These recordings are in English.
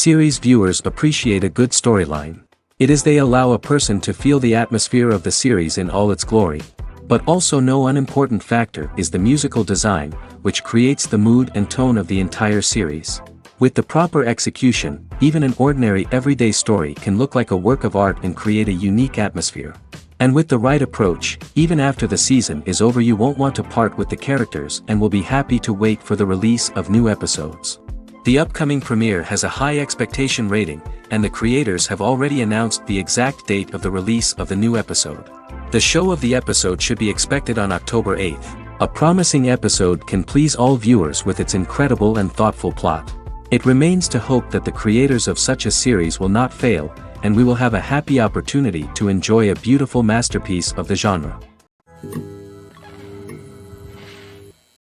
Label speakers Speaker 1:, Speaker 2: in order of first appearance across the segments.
Speaker 1: Series viewers appreciate a good storyline. It is they allow a person to feel the atmosphere of the series in all its glory. But also no unimportant factor is the musical design, which creates the mood and tone of the entire series. With the proper execution, even an ordinary everyday story can look like a work of art and create a unique atmosphere. And with the right approach, even after the season is over you won't want to part with the characters and will be happy to wait for the release of new episodes. The upcoming premiere has a high expectation rating, and the creators have already announced the exact date of the release of the new episode. The show of the episode should be expected on October 8th. A promising episode can please all viewers with its incredible and thoughtful plot. It remains to hope that the creators of such a series will not fail, and we will have a happy opportunity to enjoy a beautiful masterpiece of the genre.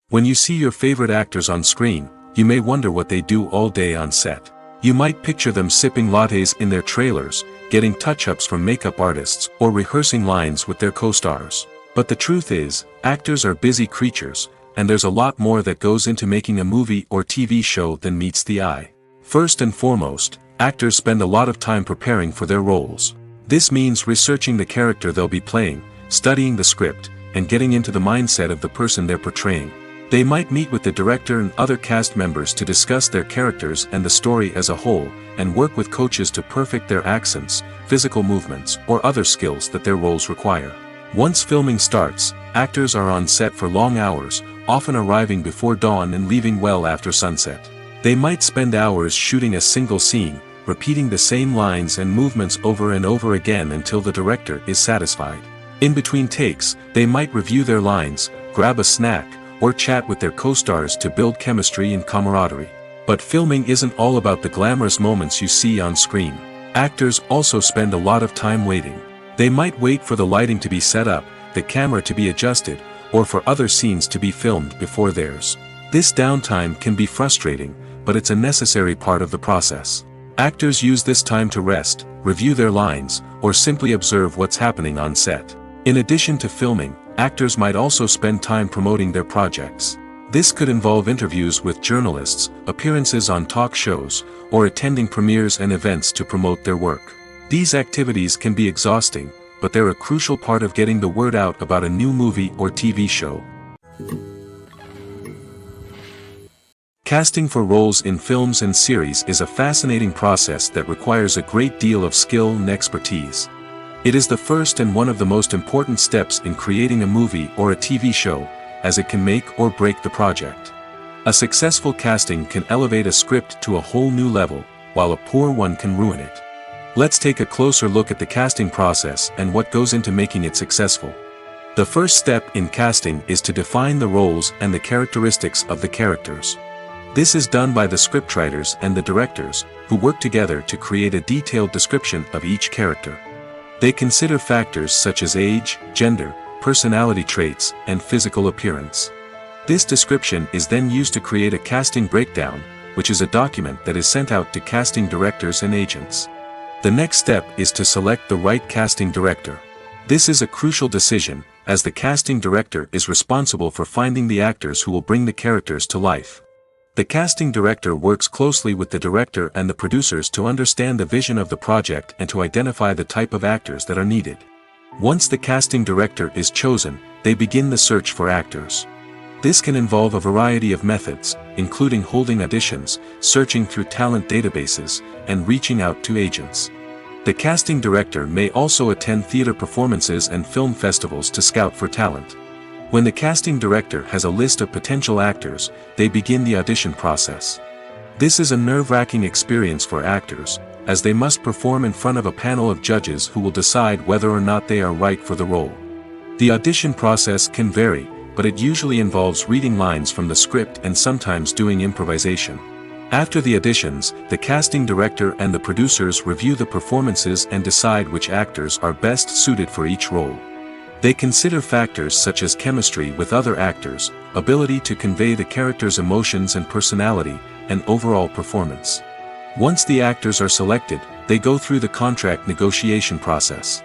Speaker 1: When you see your favorite actors on screen, you may wonder what they do all day on set. You might picture them sipping lattes in their trailers, getting touch-ups from makeup artists, or rehearsing lines with their co-stars. But the truth is, actors are busy creatures, and there's a lot more that goes into making a movie or TV show than meets the eye. First and foremost, actors spend a lot of time preparing for their roles. This means researching the character they'll be playing, studying the script, and getting into the mindset of the person they're portraying. They might meet with the director and other cast members to discuss their characters and the story as a whole, and work with coaches to perfect their accents, physical movements, or other skills that their roles require. Once filming starts, actors are on set for long hours, often arriving before dawn and leaving well after sunset. They might spend hours shooting a single scene, repeating the same lines and movements over and over again until the director is satisfied. In between takes, they might review their lines, grab a snack, or chat with their co-stars to build chemistry and camaraderie. But filming isn't all about the glamorous moments you see on screen. Actors also spend a lot of time waiting. They might wait for the lighting to be set up, the camera to be adjusted, or for other scenes to be filmed before theirs. This downtime can be frustrating, but it's a necessary part of the process. Actors use this time to rest, review their lines, or simply observe what's happening on set. In addition to filming, actors might also spend time promoting their projects. This could involve interviews with journalists, appearances on talk shows, or attending premieres and events to promote their work. These activities can be exhausting, but they're a crucial part of getting the word out about a new movie or TV show. Casting for roles in films and series is a fascinating process that requires a great deal of skill and expertise. It is the first and one of the most important steps in creating a movie or a TV show, as it can make or break the project. A successful casting can elevate a script to a whole new level, while a poor one can ruin it. Let's take a closer look at the casting process and what goes into making it successful. The first step in casting is to define the roles and the characteristics of the characters. This is done by the scriptwriters and the directors, who work together to create a detailed description of each character. They consider factors such as age, gender, personality traits, and physical appearance. This description is then used to create a casting breakdown, which is a document that is sent out to casting directors and agents. The next step is to select the right casting director. This is a crucial decision, as the casting director is responsible for finding the actors who will bring the characters to life. The casting director works closely with the director and the producers to understand the vision of the project and to identify the type of actors that are needed. Once the casting director is chosen, they begin the search for actors. This can involve a variety of methods, including holding auditions, searching through talent databases, and reaching out to agents. The casting director may also attend theater performances and film festivals to scout for talent. When the casting director has a list of potential actors, they begin the audition process. This is a nerve-wracking experience for actors, as they must perform in front of a panel of judges who will decide whether or not they are right for the role. The audition process can vary, but it usually involves reading lines from the script and sometimes doing improvisation. After the auditions, the casting director and the producers review the performances and decide which actors are best suited for each role. They consider factors such as chemistry with other actors, ability to convey the character's emotions and personality, and overall performance. Once the actors are selected, they go through the contract negotiation process.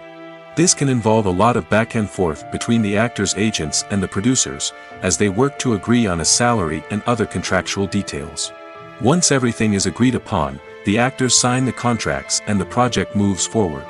Speaker 1: This can involve a lot of back and forth between the actors' agents and the producers, as they work to agree on a salary and other contractual details. Once everything is agreed upon, the actors sign the contracts and the project moves forward.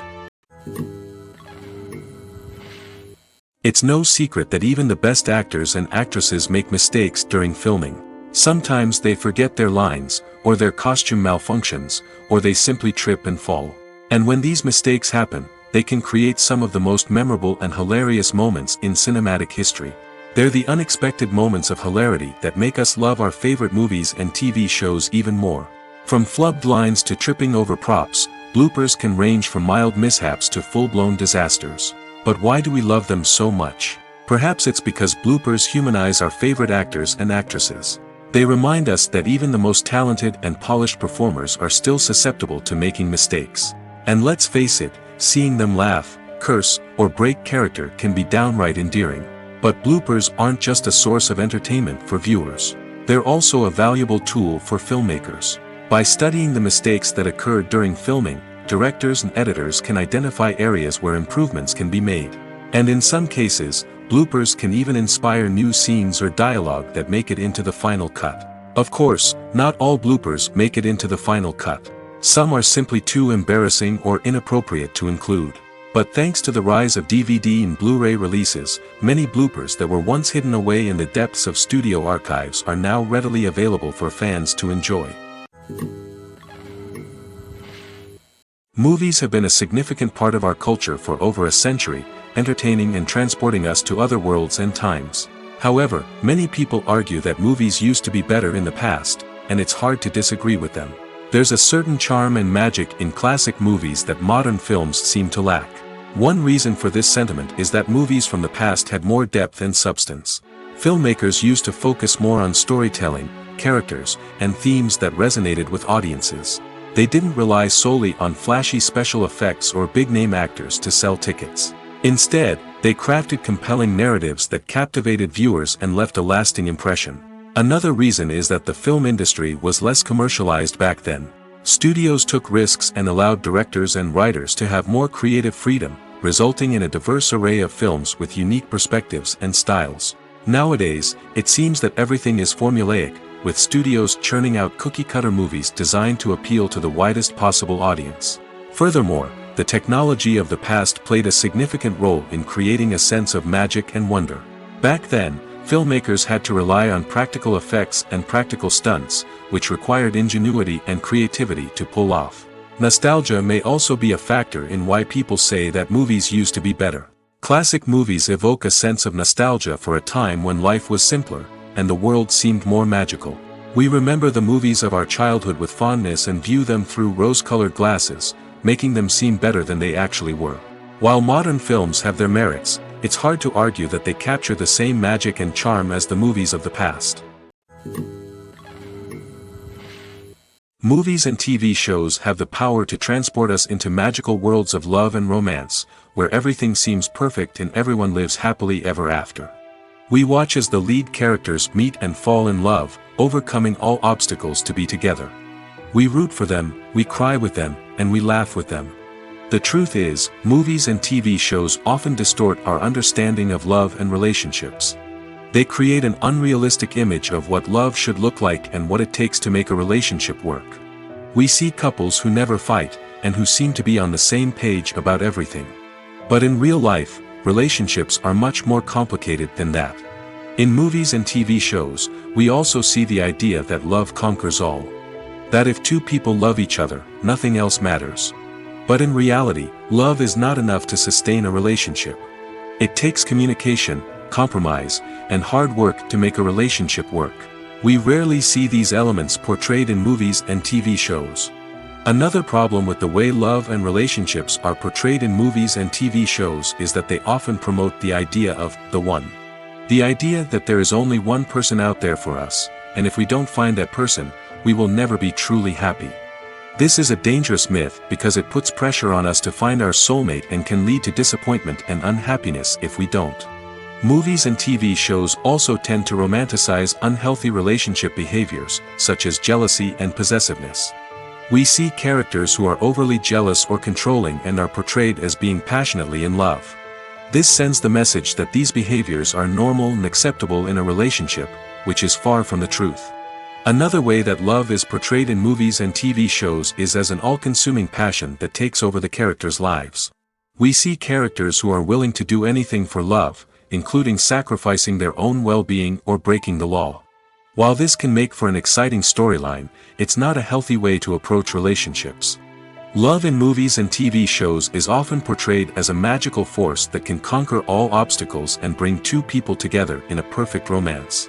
Speaker 1: It's no secret that even the best actors and actresses make mistakes during filming. Sometimes they forget their lines, or their costume malfunctions, or they simply trip and fall. And when these mistakes happen, they can create some of the most memorable and hilarious moments in cinematic history. They're the unexpected moments of hilarity that make us love our favorite movies and TV shows even more. From flubbed lines to tripping over props, bloopers can range from mild mishaps to full-blown disasters. But why do we love them so much? Perhaps it's because bloopers humanize our favorite actors and actresses. They remind us that even the most talented and polished performers are still susceptible to making mistakes. And let's face it, seeing them laugh, curse, or break character can be downright endearing. But bloopers aren't just a source of entertainment for viewers. They're also a valuable tool for filmmakers. By studying the mistakes that occurred during filming, directors and editors can identify areas where improvements can be made. And in some cases, bloopers can even inspire new scenes or dialogue that make it into the final cut. Of course, not all bloopers make it into the final cut. Some are simply too embarrassing or inappropriate to include. But thanks to the rise of DVD and Blu-ray releases, many bloopers that were once hidden away in the depths of studio archives are now readily available for fans to enjoy. Movies have been a significant part of our culture for over a century, entertaining and transporting us to other worlds and times. However, many people argue that movies used to be better in the past, and it's hard to disagree with them. There's a certain charm and magic in classic movies that modern films seem to lack. One reason for this sentiment is that movies from the past had more depth and substance. Filmmakers used to focus more on storytelling, characters, and themes that resonated with audiences. They didn't rely solely on flashy special effects or big-name actors to sell tickets. Instead, they crafted compelling narratives that captivated viewers and left a lasting impression. Another reason is that the film industry was less commercialized back then. Studios took risks and allowed directors and writers to have more creative freedom, resulting in a diverse array of films with unique perspectives and styles. Nowadays, it seems that everything is formulaic, with studios churning out cookie-cutter movies designed to appeal to the widest possible audience. Furthermore, the technology of the past played a significant role in creating a sense of magic and wonder. Back then, filmmakers had to rely on practical effects and practical stunts, which required ingenuity and creativity to pull off. Nostalgia may also be a factor in why people say that movies used to be better. Classic movies evoke a sense of nostalgia for a time when life was simpler, and the world seemed more magical. We remember the movies of our childhood with fondness and view them through rose-colored glasses, making them seem better than they actually were. While modern films have their merits, it's hard to argue that they capture the same magic and charm as the movies of the past. Movies and TV shows have the power to transport us into magical worlds of love and romance, where everything seems perfect and everyone lives happily ever after. We watch as the lead characters meet and fall in love, overcoming all obstacles to be together. We root for them, we cry with them, and we laugh with them. The truth is, movies and TV shows often distort our understanding of love and relationships. They create an unrealistic image of what love should look like and what it takes to make a relationship work. We see couples who never fight, and who seem to be on the same page about everything. But in real life, relationships are much more complicated than that. In movies and TV shows, we also see the idea that love conquers all. That if two people love each other, nothing else matters. But in reality, love is not enough to sustain a relationship. It takes communication, compromise, and hard work to make a relationship work. We rarely see these elements portrayed in movies and TV shows. Another problem with the way love and relationships are portrayed in movies and TV shows is that they often promote the idea of the one. The idea that there is only one person out there for us, and if we don't find that person, we will never be truly happy. This is a dangerous myth because it puts pressure on us to find our soulmate and can lead to disappointment and unhappiness if we don't. Movies and TV shows also tend to romanticize unhealthy relationship behaviors, such as jealousy and possessiveness. We see characters who are overly jealous or controlling and are portrayed as being passionately in love. This sends the message that these behaviors are normal and acceptable in a relationship, which is far from the truth. Another way that love is portrayed in movies and TV shows is as an all-consuming passion that takes over the characters' lives. We see characters who are willing to do anything for love, including sacrificing their own well-being or breaking the law. While this can make for an exciting storyline, it's not a healthy way to approach relationships. Love in movies and TV shows is often portrayed as a magical force that can conquer all obstacles and bring two people together in a perfect romance.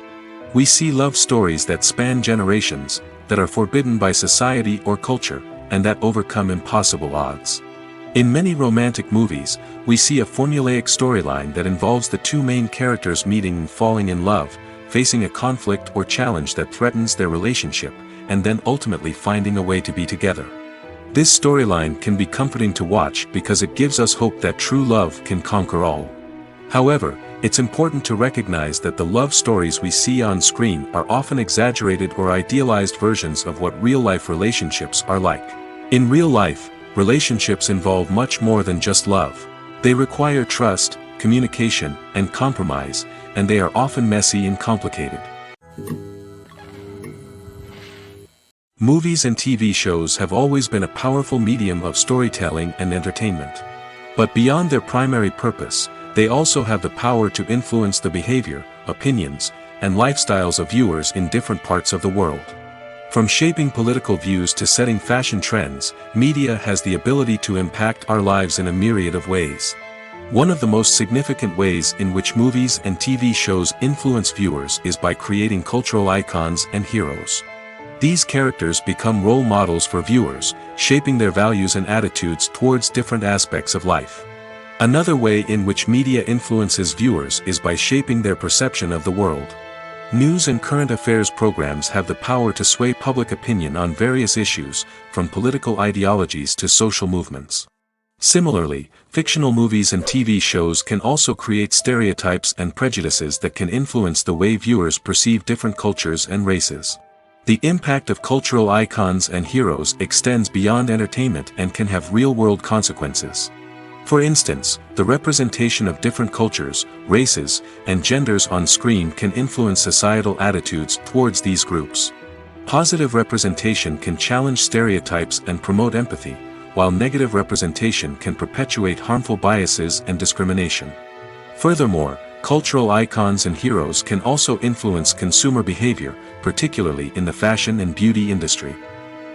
Speaker 1: We see love stories that span generations, that are forbidden by society or culture, and that overcome impossible odds. In many romantic movies, we see a formulaic storyline that involves the two main characters meeting and falling in love, facing a conflict or challenge that threatens their relationship, and then ultimately finding a way to be together. This storyline can be comforting to watch because it gives us hope that true love can conquer all. However, it's important to recognize that the love stories we see on screen are often exaggerated or idealized versions of what real-life relationships are like. In real life, relationships involve much more than just love. They require trust, communication, and compromise, and they are often messy and complicated. Movies and TV shows have always been a powerful medium of storytelling and entertainment. But beyond their primary purpose, they also have the power to influence the behavior, opinions, and lifestyles of viewers in different parts of the world. From shaping political views to setting fashion trends, media has the ability to impact our lives in a myriad of ways. One of the most significant ways in which movies and TV shows influence viewers is by creating cultural icons and heroes. These characters become role models for viewers, shaping their values and attitudes towards different aspects of life. Another way in which media influences viewers is by shaping their perception of the world. News and current affairs programs have the power to sway public opinion on various issues, from political ideologies to social movements. Similarly, fictional movies and TV shows can also create stereotypes and prejudices that can influence the way viewers perceive different cultures and races. The impact of cultural icons and heroes extends beyond entertainment and can have real-world consequences. For instance, the representation of different cultures, races, and genders on screen can influence societal attitudes towards these groups. Positive representation can challenge stereotypes and promote empathy, while negative representation can perpetuate harmful biases and discrimination. Furthermore, cultural icons and heroes can also influence consumer behavior, particularly in the fashion and beauty industry.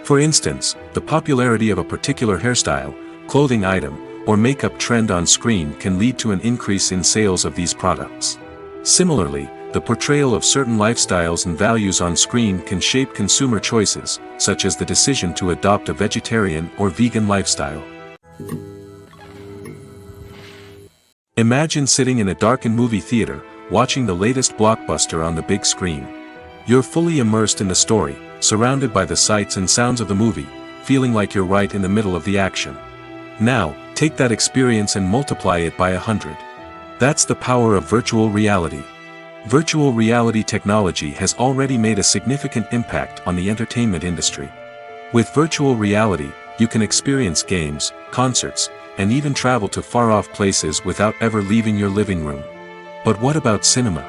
Speaker 1: For instance, the popularity of a particular hairstyle, clothing item, or makeup trend on screen can lead to an increase in sales of these products. Similarly, the portrayal of certain lifestyles and values on screen can shape consumer choices, such as the decision to adopt a vegetarian or vegan lifestyle. Imagine sitting in a darkened movie theater, watching the latest blockbuster on the big screen. You're fully immersed in the story, surrounded by the sights and sounds of the movie, feeling like you're right in the middle of the action. Now, take that experience and multiply it by 100. That's the power of virtual reality. Virtual reality technology has already made a significant impact on the entertainment industry. With virtual reality, you can experience games, concerts, and even travel to far-off places without ever leaving your living room. But what about cinema?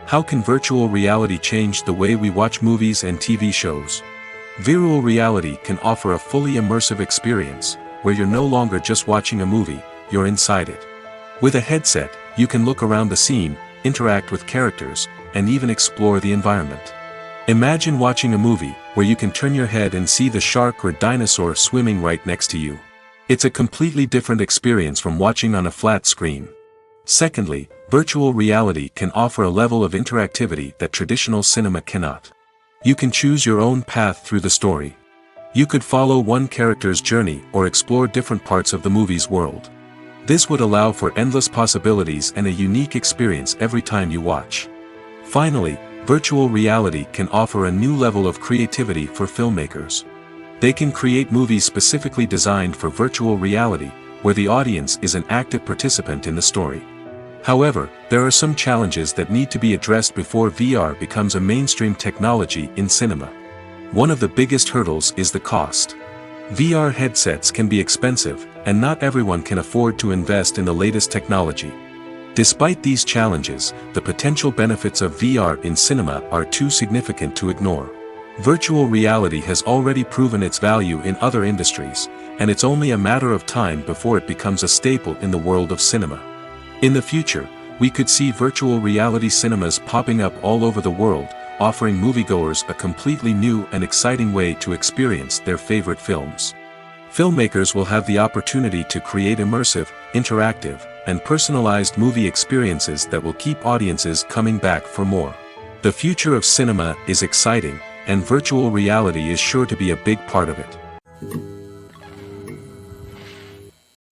Speaker 1: How can virtual reality change the way we watch movies and TV shows? Virtual reality can offer a fully immersive experience, where you're no longer just watching a movie, you're inside it. With a headset, you can look around the scene, interact with characters, and even explore the environment. Imagine watching a movie where you can turn your head and see the shark or dinosaur swimming right next to you. It's a completely different experience from watching on a flat screen. Secondly, virtual reality can offer a level of interactivity that traditional cinema cannot. You can choose your own path through the story. You could follow one character's journey or explore different parts of the movie's world. This would allow for endless possibilities and a unique experience every time you watch. Finally, virtual reality can offer a new level of creativity for filmmakers. They can create movies specifically designed for virtual reality, where the audience is an active participant in the story. However, there are some challenges that need to be addressed before VR becomes a mainstream technology in cinema. One of the biggest hurdles is the cost. VR headsets can be expensive, and not everyone can afford to invest in the latest technology. Despite these challenges, the potential benefits of VR in cinema are too significant to ignore. Virtual reality has already proven its value in other industries, and it's only a matter of time before it becomes a staple in the world of cinema. In the future, we could see virtual reality cinemas popping up all over the world, offering moviegoers a completely new and exciting way to experience their favorite films. Filmmakers will have the opportunity to create immersive, interactive, and personalized movie experiences that will keep audiences coming back for more. The future of cinema is exciting, and virtual reality is sure to be a big part of it.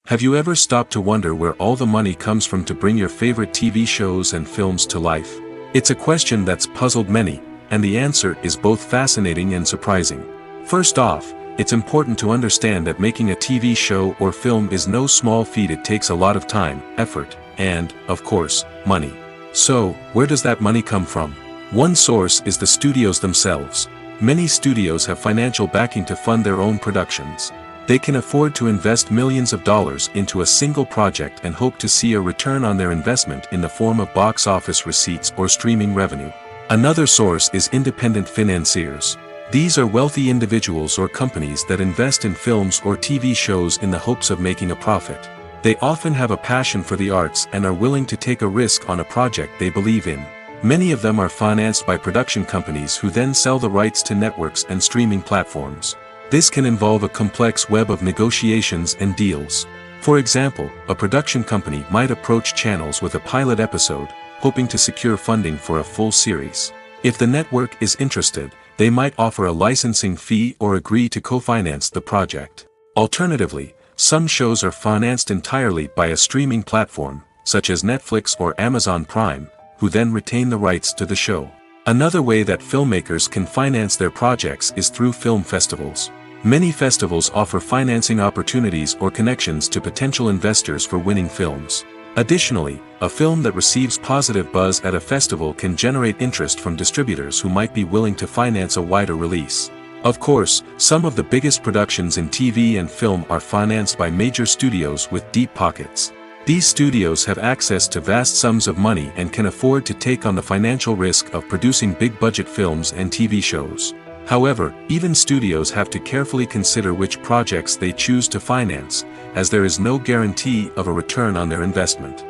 Speaker 1: Have you ever stopped to wonder where all the money comes from to bring your favorite TV shows and films to life? It's a question that's puzzled many, and the answer is both fascinating and surprising. First off, it's important to understand that making a TV show or film is no small feat. It takes a lot of time, effort, and, of course, money. So, where does that money come from? One source is the studios themselves. Many studios have financial backing to fund their own productions. They can afford to invest millions of dollars into a single project and hope to see a return on their investment in the form of box office receipts or streaming revenue. Another source is independent financiers. These are wealthy individuals or companies that invest in films or TV shows in the hopes of making a profit. They often have a passion for the arts and are willing to take a risk on a project they believe in. Many of them are financed by production companies who then sell the rights to networks and streaming platforms. This can involve a complex web of negotiations and deals. For example, a production company might approach channels with a pilot episode, hoping to secure funding for a full series. If the network is interested, they might offer a licensing fee or agree to co-finance the project. Alternatively, some shows are financed entirely by a streaming platform, such as Netflix or Amazon Prime, who then retain the rights to the show. Another way that filmmakers can finance their projects is through film festivals. Many festivals offer financing opportunities or connections to potential investors for winning films. Additionally, a film that receives positive buzz at a festival can generate interest from distributors who might be willing to finance a wider release. Of course, some of the biggest productions in TV and film are financed by major studios with deep pockets. These studios have access to vast sums of money and can afford to take on the financial risk of producing big-budget films and TV shows. However, even studios have to carefully consider which projects they choose to finance, as there is no guarantee of a return on their investment.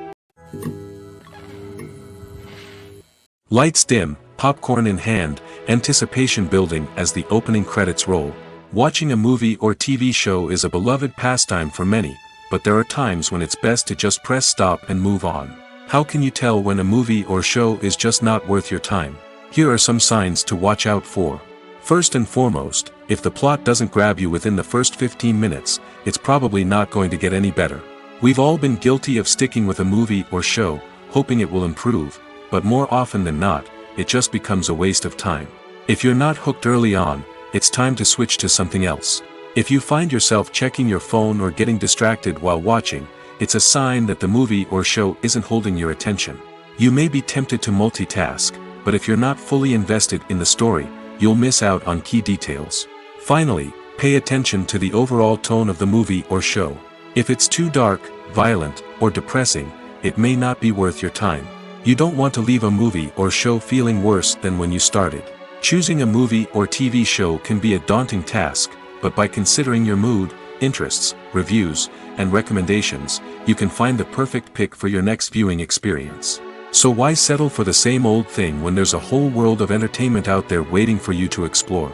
Speaker 1: Lights dim, popcorn in hand, anticipation building as the opening credits roll. Watching a movie or TV show is a beloved pastime for many, but there are times when it's best to just press stop and move on. How can you tell when a movie or show is just not worth your time? Here are some signs to watch out for. First and foremost, if the plot doesn't grab you within the first 15 minutes, it's probably not going to get any better. We've all been guilty of sticking with a movie or show, hoping it will improve, but more often than not, it just becomes a waste of time. If you're not hooked early on, it's time to switch to something else. If you find yourself checking your phone or getting distracted while watching, it's a sign that the movie or show isn't holding your attention. You may be tempted to multitask, but if you're not fully invested in the story, you'll miss out on key details. Finally, pay attention to the overall tone of the movie or show. If it's too dark, violent, or depressing, it may not be worth your time. You don't want to leave a movie or show feeling worse than when you started. Choosing a movie or TV show can be a daunting task, but by considering your mood, interests, reviews, and recommendations, you can find the perfect pick for your next viewing experience. So why settle for the same old thing when there's a whole world of entertainment out there waiting for you to explore?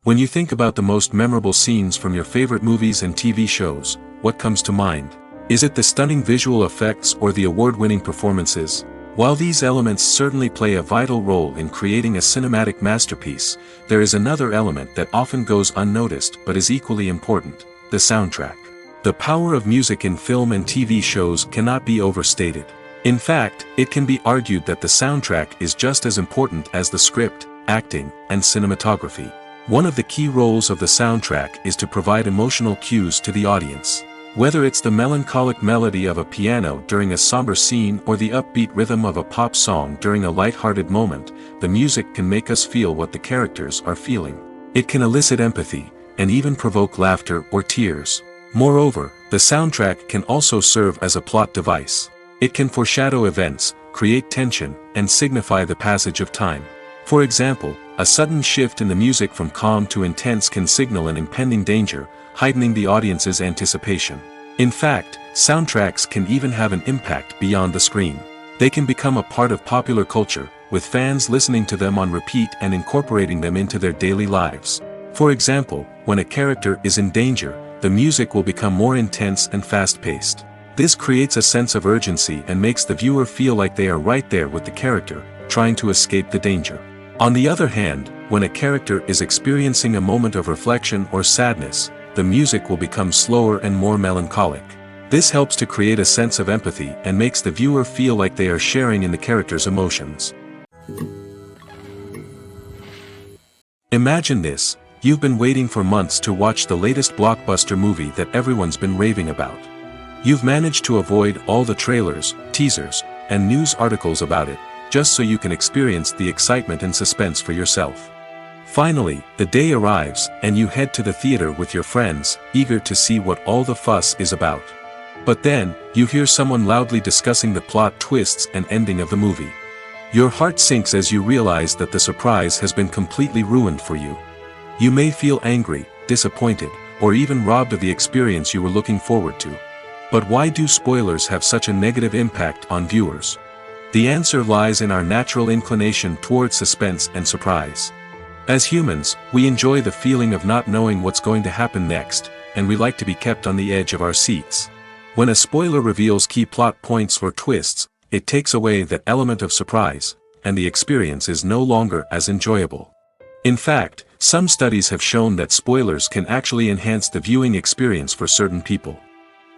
Speaker 1: When you think about the most memorable scenes from your favorite movies and TV shows, what comes to mind? Is it the stunning visual effects or the award-winning performances? While these elements certainly play a vital role in creating a cinematic masterpiece, there is another element that often goes unnoticed but is equally important: the soundtrack. The power of music in film and TV shows cannot be overstated. In fact, it can be argued that the soundtrack is just as important as the script, acting, and cinematography. One of the key roles of the soundtrack is to provide emotional cues to the audience. Whether it's the melancholic melody of a piano during a somber scene or the upbeat rhythm of a pop song during a light-hearted moment, the music can make us feel what the characters are feeling. It can elicit empathy, and even provoke laughter or tears. Moreover, the soundtrack can also serve as a plot device. It can foreshadow events, create tension, and signify the passage of time. For example, a sudden shift in the music from calm to intense can signal an impending danger, heightening the audience's anticipation. In fact, soundtracks can even have an impact beyond the screen. They can become a part of popular culture, with fans listening to them on repeat and incorporating them into their daily lives. For example, when a character is in danger, the music will become more intense and fast-paced. This creates a sense of urgency and makes the viewer feel like they are right there with the character, trying to escape the danger. On the other hand, when a character is experiencing a moment of reflection or sadness, the music will become slower and more melancholic. This helps to create a sense of empathy and makes the viewer feel like they are sharing in the character's emotions. Imagine this: you've been waiting for months to watch the latest blockbuster movie that everyone's been raving about. You've managed to avoid all the trailers, teasers, and news articles about it, just so you can experience the excitement and suspense for yourself. Finally, the day arrives, and you head to the theater with your friends, eager to see what all the fuss is about. But then, you hear someone loudly discussing the plot twists and ending of the movie. Your heart sinks as you realize that the surprise has been completely ruined for you. You may feel angry, disappointed, or even robbed of the experience you were looking forward to. But why do spoilers have such a negative impact on viewers? The answer lies in our natural inclination toward suspense and surprise. As humans, we enjoy the feeling of not knowing what's going to happen next, and we like to be kept on the edge of our seats. When a spoiler reveals key plot points or twists, it takes away that element of surprise, and the experience is no longer as enjoyable. In fact, some studies have shown that spoilers can actually enhance the viewing experience for certain people.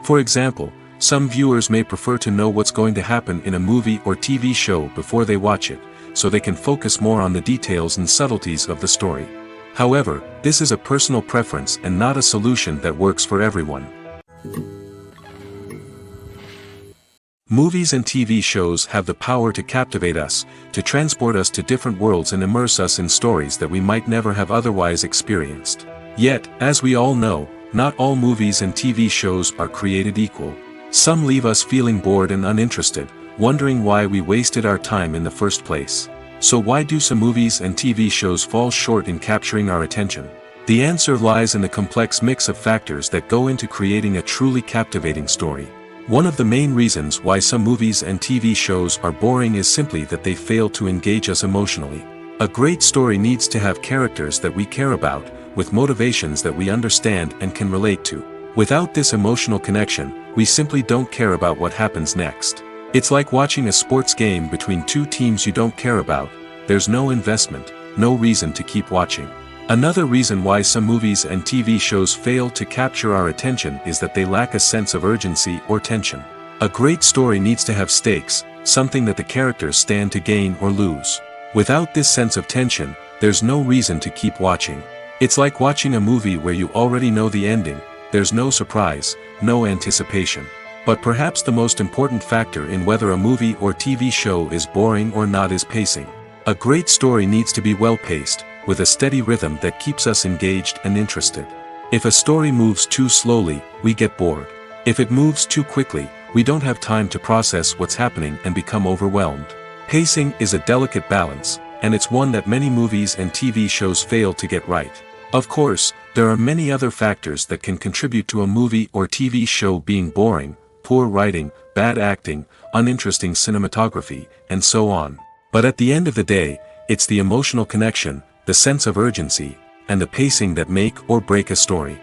Speaker 1: For example, some viewers may prefer to know what's going to happen in a movie or TV show before they watch it, so they can focus more on the details and subtleties of the story. However, this is a personal preference and not a solution that works for everyone. Movies and TV shows have the power to captivate us, to transport us to different worlds and immerse us in stories that we might never have otherwise experienced. Yet, as we all know, not all movies and TV shows are created equal. Some leave us feeling bored and uninterested, wondering why we wasted our time in the first place. So why do some movies and TV shows fall short in capturing our attention? The answer lies in the complex mix of factors that go into creating a truly captivating story. One of the main reasons why some movies and TV shows are boring is simply that they fail to engage us emotionally. A great story needs to have characters that we care about, with motivations that we understand and can relate to. Without this emotional connection, we simply don't care about what happens next. It's like watching a sports game between two teams you don't care about. There's no investment, no reason to keep watching. Another reason why some movies and TV shows fail to capture our attention is that they lack a sense of urgency or tension. A great story needs to have stakes, something that the characters stand to gain or lose. Without this sense of tension, there's no reason to keep watching. It's like watching a movie where you already know the ending. There's no surprise, no anticipation. But perhaps the most important factor in whether a movie or TV show is boring or not is pacing. A great story needs to be well-paced, with a steady rhythm that keeps us engaged and interested. If a story moves too slowly, we get bored. If it moves too quickly, we don't have time to process what's happening and become overwhelmed. Pacing is a delicate balance, and it's one that many movies and TV shows fail to get right. Of course, there are many other factors that can contribute to a movie or TV show being boring: poor writing, bad acting, uninteresting cinematography, and so on. But at the end of the day, it's the emotional connection, the sense of urgency, and the pacing that make or break a story.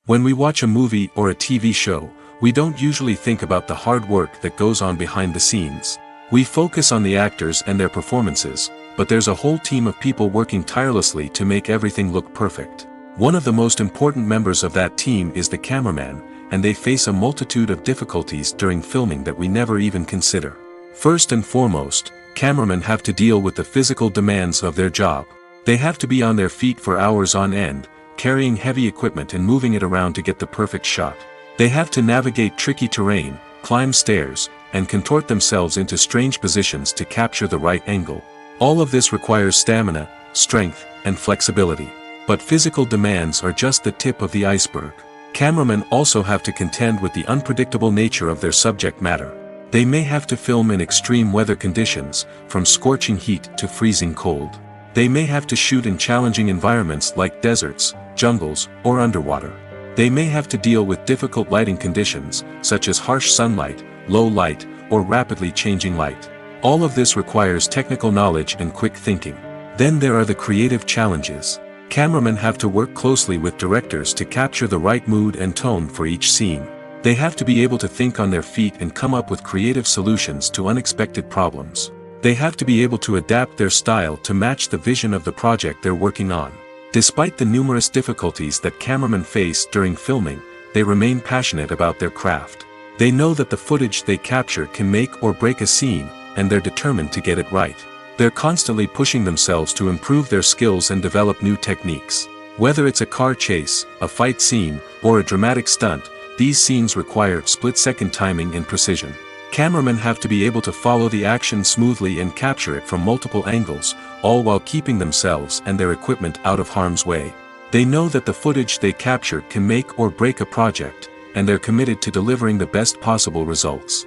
Speaker 1: When we watch a movie or a TV show, we don't usually think about the hard work that goes on behind the scenes. We focus on the actors and their performances, but there's a whole team of people working tirelessly to make everything look perfect. One of the most important members of that team is the cameraman, and they face a multitude of difficulties during filming that we never even consider. First and foremost, cameramen have to deal with the physical demands of their job. They have to be on their feet for hours on end, carrying heavy equipment and moving it around to get the perfect shot. They have to navigate tricky terrain, climb stairs, and contort themselves into strange positions to capture the right angle. All of this requires stamina, strength, and flexibility. But physical demands are just the tip of the iceberg. Cameramen also have to contend with the unpredictable nature of their subject matter. They may have to film in extreme weather conditions, from scorching heat to freezing cold. They may have to shoot in challenging environments like deserts, jungles, or underwater. They may have to deal with difficult lighting conditions, such as harsh sunlight, low light, or rapidly changing light. All of this requires technical knowledge and quick thinking. Then there are the creative challenges. Cameramen have to work closely with directors to capture the right mood and tone for each scene. They have to be able to think on their feet and come up with creative solutions to unexpected problems. They have to be able to adapt their style to match the vision of the project they're working on. Despite the numerous difficulties that cameramen face during filming, they remain passionate about their craft. They know that the footage they capture can make or break a scene, and they're determined to get it right. They're constantly pushing themselves to improve their skills and develop new techniques. Whether it's a car chase, a fight scene, or a dramatic stunt, these scenes require split-second timing and precision. Cameramen have to be able to follow the action smoothly and capture it from multiple angles, all while keeping themselves and their equipment out of harm's way. They know that the footage they capture can make or break a project, and they're committed to delivering the best possible results.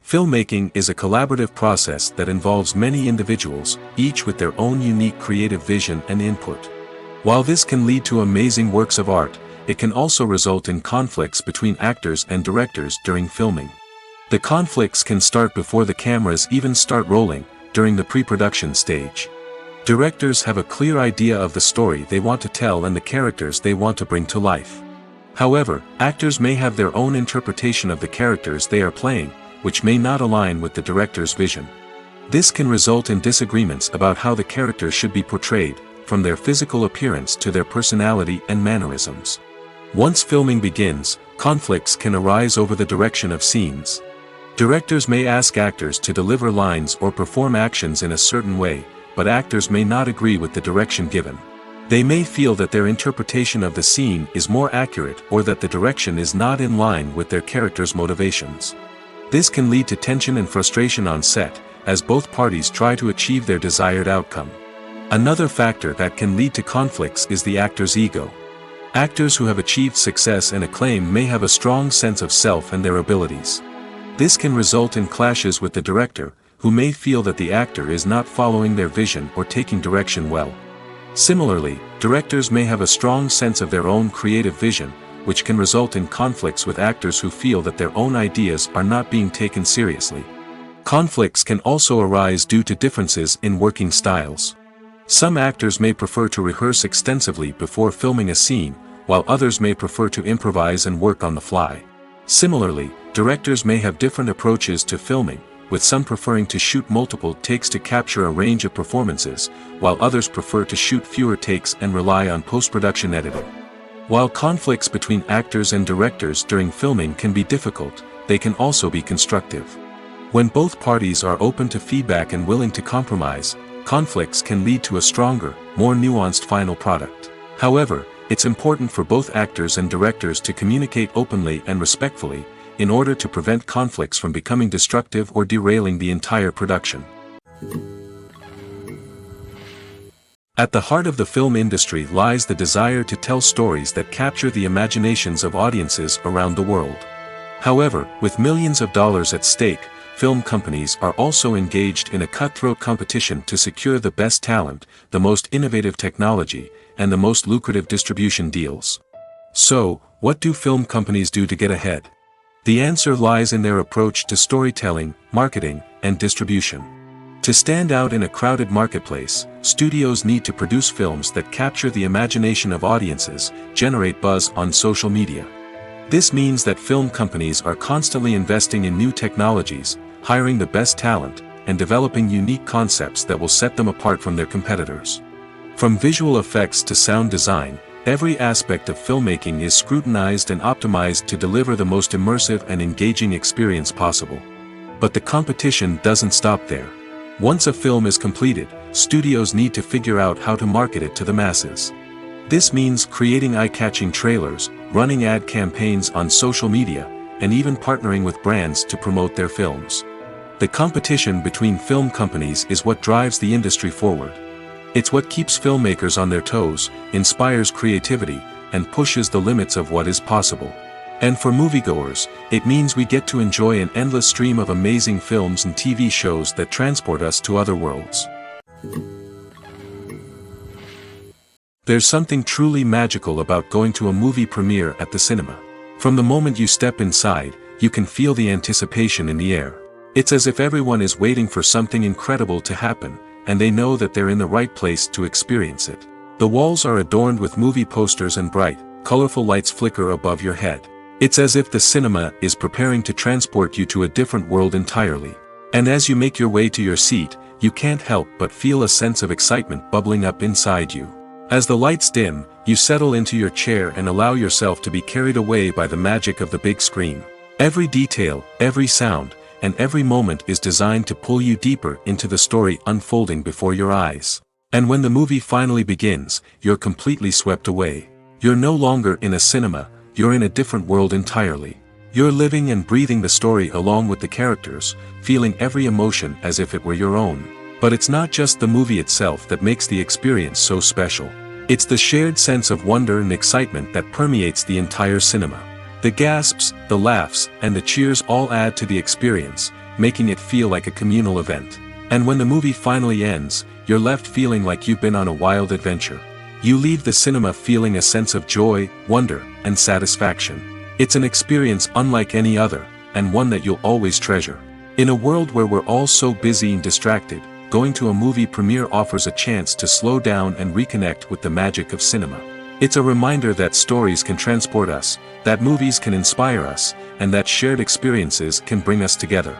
Speaker 1: Filmmaking is a collaborative process that involves many individuals, each with their own unique creative vision and input. While this can lead to amazing works of art, it can also result in conflicts between actors and directors during filming. The conflicts can start before the cameras even start rolling, during the pre-production stage. Directors have a clear idea of the story they want to tell and the characters they want to bring to life. However, actors may have their own interpretation of the characters they are playing, which may not align with the director's vision. This can result in disagreements about how the characters should be portrayed, from their physical appearance to their personality and mannerisms. Once filming begins, conflicts can arise over the direction of scenes. Directors may ask actors to deliver lines or perform actions in a certain way, but actors may not agree with the direction given. They may feel that their interpretation of the scene is more accurate or that the direction is not in line with their character's motivations. This can lead to tension and frustration on set, as both parties try to achieve their desired outcome. Another factor that can lead to conflicts is the actor's ego. Actors who have achieved success and acclaim may have a strong sense of self and their abilities. This can result in clashes with the director, who may feel that the actor is not following their vision or taking direction well. Similarly, directors may have a strong sense of their own creative vision, which can result in conflicts with actors who feel that their own ideas are not being taken seriously. Conflicts can also arise due to differences in working styles. Some actors may prefer to rehearse extensively before filming a scene, while others may prefer to improvise and work on the fly. Similarly, directors may have different approaches to filming, with some preferring to shoot multiple takes to capture a range of performances, while others prefer to shoot fewer takes and rely on post-production editing. While conflicts between actors and directors during filming can be difficult, they can also be constructive. When both parties are open to feedback and willing to compromise, conflicts can lead to a stronger, more nuanced final product. However, it's important for both actors and directors to communicate openly and respectfully, in order to prevent conflicts from becoming destructive or derailing the entire production. At the heart of the film industry lies the desire to tell stories that capture the imaginations of audiences around the world. However, with millions of dollars at stake, film companies are also engaged in a cutthroat competition to secure the best talent, the most innovative technology, and the most lucrative distribution deals. So, what do film companies do to get ahead? The answer lies in their approach to storytelling, marketing, and distribution. To stand out in a crowded marketplace, studios need to produce films that capture the imagination of audiences, generate buzz on social media. This means that film companies are constantly investing in new technologies, hiring the best talent, and developing unique concepts that will set them apart from their competitors. From visual effects to sound design, every aspect of filmmaking is scrutinized and optimized to deliver the most immersive and engaging experience possible. But the competition doesn't stop there. Once a film is completed, studios need to figure out how to market it to the masses. This means creating eye-catching trailers, running ad campaigns on social media, and even partnering with brands to promote their films. The competition between film companies is what drives the industry forward. It's what keeps filmmakers on their toes, inspires creativity, and pushes the limits of what is possible. And for moviegoers, it means we get to enjoy an endless stream of amazing films and TV shows that transport us to other worlds. There's something truly magical about going to a movie premiere at the cinema. From the moment you step inside, you can feel the anticipation in the air. It's as if everyone is waiting for something incredible to happen, and they know that they're in the right place to experience it. The walls are adorned with movie posters and bright, colorful lights flicker above your head. It's as if the cinema is preparing to transport you to a different world entirely. And as you make your way to your seat, you can't help but feel a sense of excitement bubbling up inside you. As the lights dim, you settle into your chair and allow yourself to be carried away by the magic of the big screen. Every detail, every sound, and every moment is designed to pull you deeper into the story unfolding before your eyes. And when the movie finally begins, you're completely swept away. You're no longer in a cinema, you're in a different world entirely. You're living and breathing the story along with the characters, feeling every emotion as if it were your own. But it's not just the movie itself that makes the experience so special. It's the shared sense of wonder and excitement that permeates the entire cinema. The gasps, the laughs, and the cheers all add to the experience, making it feel like a communal event. And when the movie finally ends, you're left feeling like you've been on a wild adventure. You leave the cinema feeling a sense of joy, wonder, and satisfaction. It's an experience unlike any other, and one that you'll always treasure. In a world where we're all so busy and distracted, going to a movie premiere offers a chance to slow down and reconnect with the magic of cinema. It's a reminder that stories can transport us, that movies can inspire us, and that shared experiences can bring us together.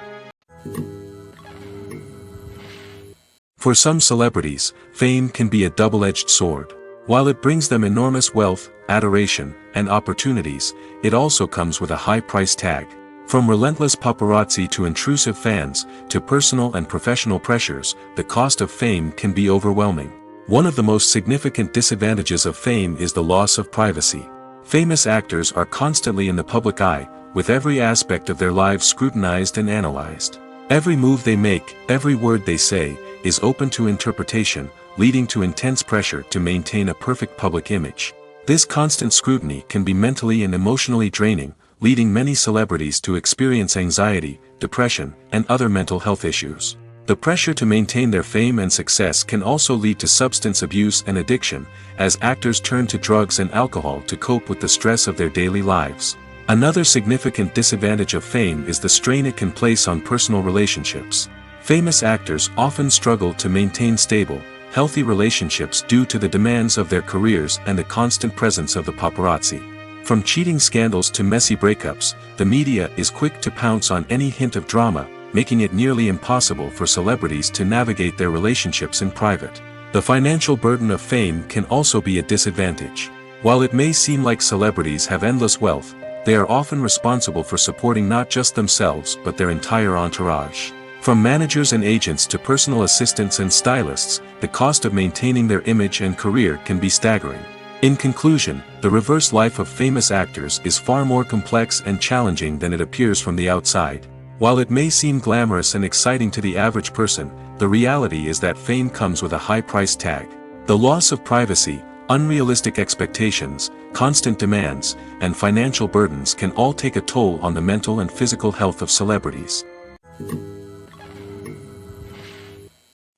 Speaker 1: For some celebrities, fame can be a double-edged sword. While it brings them enormous wealth, adoration, and opportunities, it also comes with a high price tag. From relentless paparazzi to intrusive fans, to personal and professional pressures, the cost of fame can be overwhelming. One of the most significant disadvantages of fame is the loss of privacy. Famous actors are constantly in the public eye, with every aspect of their lives scrutinized and analyzed. Every move they make, every word they say, is open to interpretation, leading to intense pressure to maintain a perfect public image. This constant scrutiny can be mentally and emotionally draining, leading many celebrities to experience anxiety, depression, and other mental health issues. The pressure to maintain their fame and success can also lead to substance abuse and addiction, as actors turn to drugs and alcohol to cope with the stress of their daily lives. Another significant disadvantage of fame is the strain it can place on personal relationships. Famous actors often struggle to maintain stable, healthy relationships due to the demands of their careers and the constant presence of the paparazzi. From cheating scandals to messy breakups, the media is quick to pounce on any hint of drama, making it nearly impossible for celebrities to navigate their relationships in private. The financial burden of fame can also be a disadvantage. While it may seem like celebrities have endless wealth, they are often responsible for supporting not just themselves but their entire entourage. From managers and agents to personal assistants and stylists, the cost of maintaining their image and career can be staggering. In conclusion, the reverse life of famous actors is far more complex and challenging than it appears from the outside. While it may seem glamorous and exciting to the average person, the reality is that fame comes with a high price tag. The loss of privacy, unrealistic expectations, constant demands, and financial burdens can all take a toll on the mental and physical health of celebrities.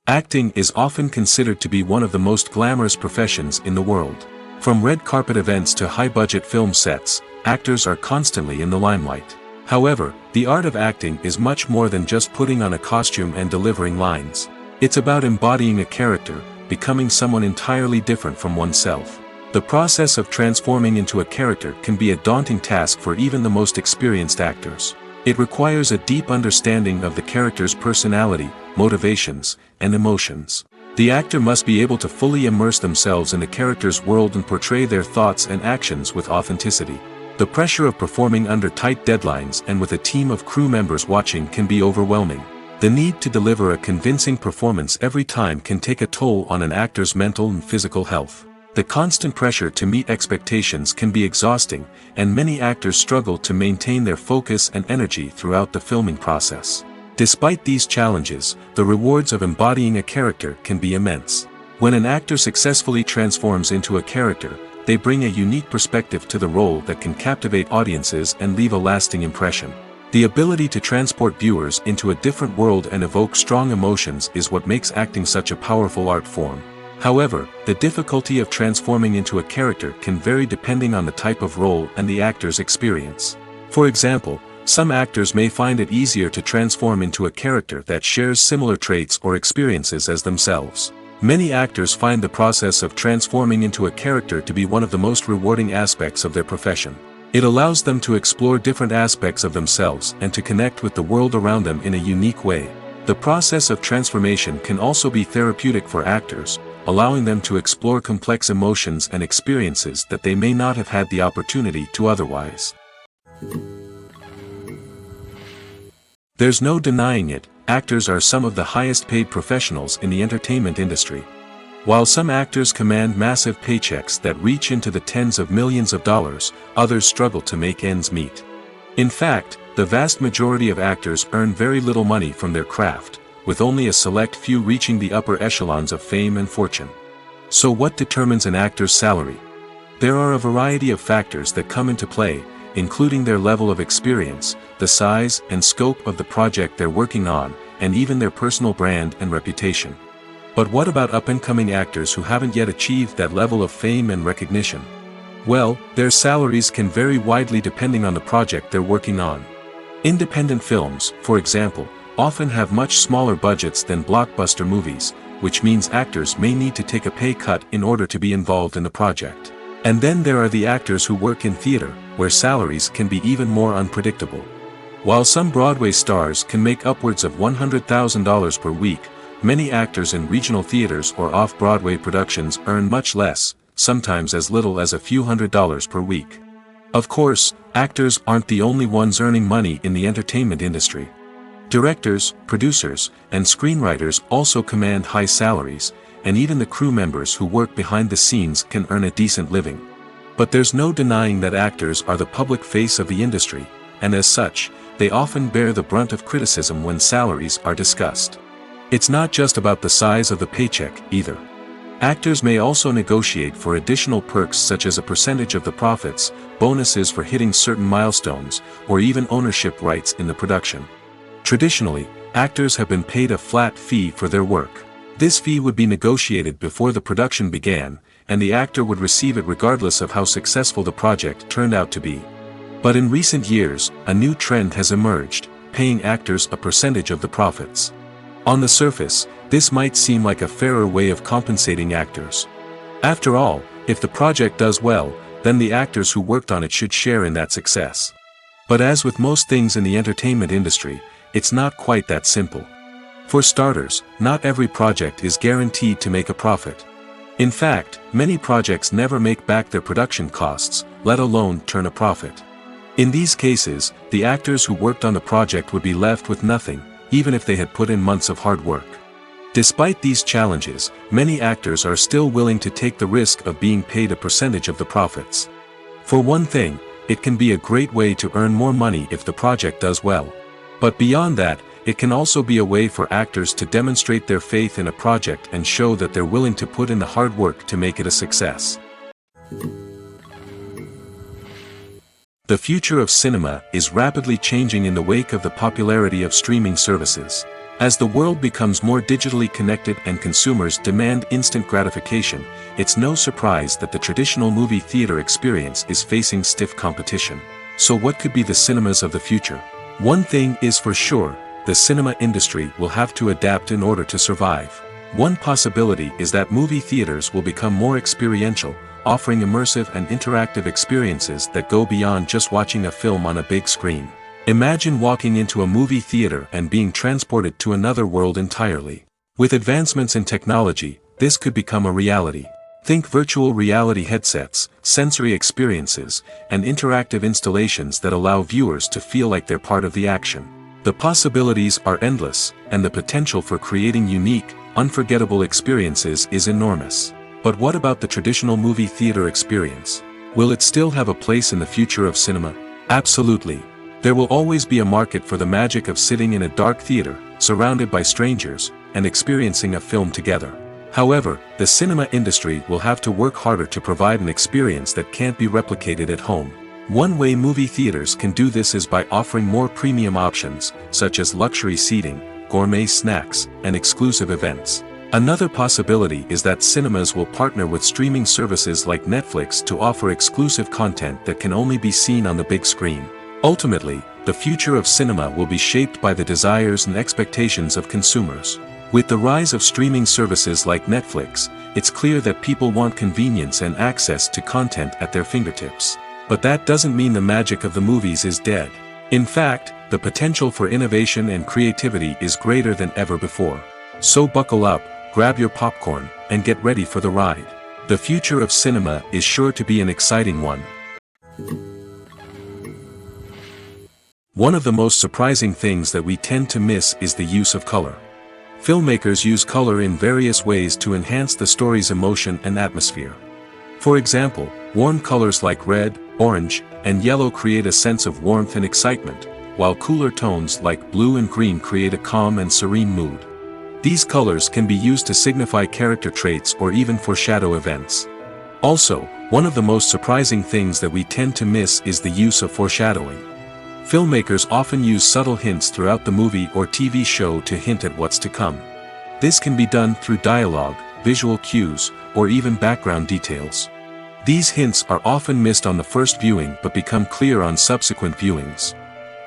Speaker 1: Acting is often considered to be one of the most glamorous professions in the world. From red carpet events to high-budget film sets, actors are constantly in the limelight. However, the art of acting is much more than just putting on a costume and delivering lines. It's about embodying a character, becoming someone entirely different from oneself. The process of transforming into a character can be a daunting task for even the most experienced actors. It requires a deep understanding of the character's personality, motivations, and emotions. The actor must be able to fully immerse themselves in the character's world and portray their thoughts and actions with authenticity. The pressure of performing under tight deadlines and with a team of crew members watching can be overwhelming. The need to deliver a convincing performance every time can take a toll on an actor's mental and physical health. The constant pressure to meet expectations can be exhausting, and many actors struggle to maintain their focus and energy throughout the filming process. Despite these challenges, the rewards of embodying a character can be immense. When an actor successfully transforms into a character, they bring a unique perspective to the role that can captivate audiences and leave a lasting impression. The ability to transport viewers into a different world and evoke strong emotions is what makes acting such a powerful art form. However, the difficulty of transforming into a character can vary depending on the type of role and the actor's experience. For example, some actors may find it easier to transform into a character that shares similar traits or experiences as themselves. Many actors find the process of transforming into a character to be one of the most rewarding aspects of their profession. It allows them to explore different aspects of themselves and to connect with the world around them in a unique way. The process of transformation can also be therapeutic for actors, allowing them to explore complex emotions and experiences that they may not have had the opportunity to otherwise. There's no denying it, actors are some of the highest paid professionals in the entertainment industry. While some actors command massive paychecks that reach into the tens of millions of dollars, others struggle to make ends meet. In fact, the vast majority of actors earn very little money from their craft, with only a select few reaching the upper echelons of fame and fortune. So what determines an actor's salary? There are a variety of factors that come into play, including their level of experience, the size and scope of the project they're working on, and even their personal brand and reputation. But what about up-and-coming actors who haven't yet achieved that level of fame and recognition? Well, their salaries can vary widely depending on the project they're working on. Independent films, for example, often have much smaller budgets than blockbuster movies, which means actors may need to take a pay cut in order to be involved in the project. And then there are the actors who work in theater, where salaries can be even more unpredictable. While some Broadway stars can make upwards of $100,000 per week, many actors in regional theaters or off-Broadway productions earn much less, sometimes as little as a few $100s per week. Of course, actors aren't the only ones earning money in the entertainment industry. Directors, producers, and screenwriters also command high salaries, and even the crew members who work behind the scenes can earn a decent living. But there's no denying that actors are the public face of the industry, and as such, they often bear the brunt of criticism when salaries are discussed. It's not just about the size of the paycheck, either. Actors may also negotiate for additional perks such as a percentage of the profits, bonuses for hitting certain milestones, or even ownership rights in the production. Traditionally, actors have been paid a flat fee for their work. This fee would be negotiated before the production began, and the actor would receive it regardless of how successful the project turned out to be. But in recent years, a new trend has emerged, paying actors a percentage of the profits. On the surface, this might seem like a fairer way of compensating actors. After all, if the project does well, then the actors who worked on it should share in that success. But as with most things in the entertainment industry, it's not quite that simple. For starters, not every project is guaranteed to make a profit. In fact, many projects never make back their production costs, let alone turn a profit. In these cases, the actors who worked on the project would be left with nothing, even if they had put in months of hard work. Despite these challenges, many actors are still willing to take the risk of being paid a percentage of the profits. For one thing, it can be a great way to earn more money if the project does well. But beyond that, it can also be a way for actors to demonstrate their faith in a project and show that they're willing to put in the hard work to make it a success. The future of cinema is rapidly changing in the wake of the popularity of streaming services. As the world becomes more digitally connected and consumers demand instant gratification, it's no surprise that the traditional movie theater experience is facing stiff competition. So what could be the cinemas of the future? One thing is for sure, the cinema industry will have to adapt in order to survive. One possibility is that movie theaters will become more experiential, offering immersive and interactive experiences that go beyond just watching a film on a big screen. Imagine walking into a movie theater and being transported to another world entirely. With advancements in technology, this could become a reality. Think virtual reality headsets, sensory experiences, and interactive installations that allow viewers to feel like they're part of the action. The possibilities are endless, and the potential for creating unique, unforgettable experiences is enormous. But what about the traditional movie theater experience? Will it still have a place in the future of cinema? Absolutely. There will always be a market for the magic of sitting in a dark theater, surrounded by strangers, and experiencing a film together. However, the cinema industry will have to work harder to provide an experience that can't be replicated at home. One way movie theaters can do this is by offering more premium options, such as luxury seating, gourmet snacks, and exclusive events. Another possibility is that cinemas will partner with streaming services like Netflix to offer exclusive content that can only be seen on the big screen. Ultimately, the future of cinema will be shaped by the desires and expectations of consumers. With the rise of streaming services like Netflix, it's clear that people want convenience and access to content at their fingertips. But that doesn't mean the magic of the movies is dead. In fact, the potential for innovation and creativity is greater than ever before. So buckle up, grab your popcorn, and get ready for the ride. The future of cinema is sure to be an exciting one. One of the most surprising things that we tend to miss is the use of color. Filmmakers use color in various ways to enhance the story's emotion and atmosphere. For example, warm colors like red, orange, and yellow create a sense of warmth and excitement, while cooler tones like blue and green create a calm and serene mood. These colors can be used to signify character traits or even foreshadow events. Also, one of the most surprising things that we tend to miss is the use of foreshadowing. Filmmakers often use subtle hints throughout the movie or TV show to hint at what's to come. This can be done through dialogue, visual cues, or even background details. These hints are often missed on the first viewing but become clear on subsequent viewings.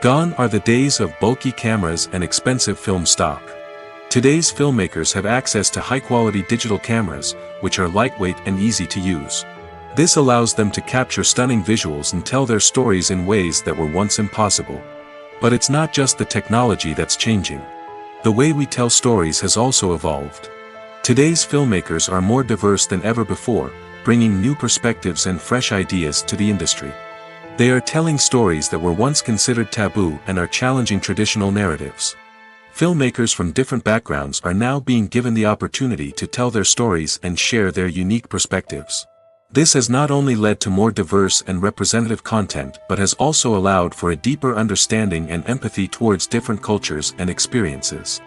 Speaker 1: Gone are the days of bulky cameras and expensive film stock. Today's filmmakers have access to high-quality digital cameras, which are lightweight and easy to use. This allows them to capture stunning visuals and tell their stories in ways that were once impossible. But it's not just the technology that's changing. The way we tell stories has also evolved. Today's filmmakers are more diverse than ever before, bringing new perspectives and fresh ideas to the industry. They are telling stories that were once considered taboo and are challenging traditional narratives. Filmmakers from different backgrounds are now being given the opportunity to tell their stories and share their unique perspectives. This has not only led to more diverse and representative content but has also allowed for a deeper understanding and empathy towards different cultures and experiences.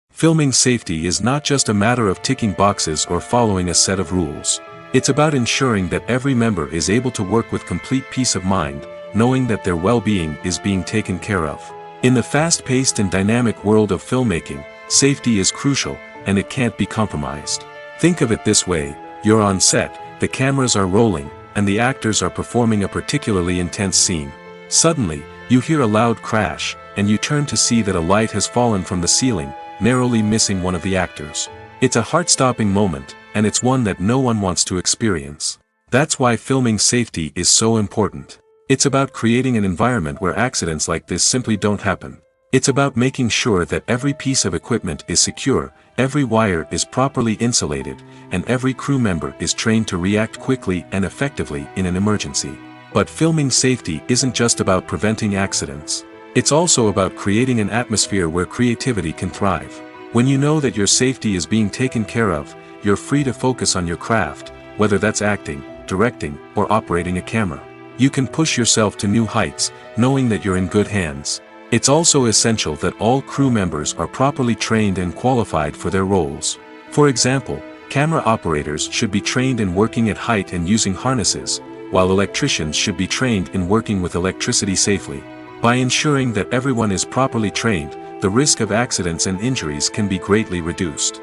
Speaker 1: Filming safety is not just a matter of ticking boxes or following a set of rules. It's about ensuring that every member is able to work with complete peace of mind, knowing that their well-being is being taken care of. In the fast-paced and dynamic world of filmmaking, safety is crucial, and it can't be compromised. Think of it this way: you're on set, the cameras are rolling, and the actors are performing a particularly intense scene. Suddenly, you hear a loud crash, and you turn to see that a light has fallen from the ceiling, narrowly missing one of the actors. It's a heart-stopping moment, and it's one that no one wants to experience. That's why filming safety is so important. It's about creating an environment where accidents like this simply don't happen. It's about making sure that every piece of equipment is secure, every wire is properly insulated, and every crew member is trained to react quickly and effectively in an emergency. But filming safety isn't just about preventing accidents. It's also about creating an atmosphere where creativity can thrive. When you know that your safety is being taken care of, you're free to focus on your craft, whether that's acting, directing, or operating a camera. You can push yourself to new heights, knowing that you're in good hands. It's also essential that all crew members are properly trained and qualified for their roles. For example, camera operators should be trained in working at height and using harnesses, while electricians should be trained in working with electricity safely. By ensuring that everyone is properly trained, the risk of accidents and injuries can be greatly reduced.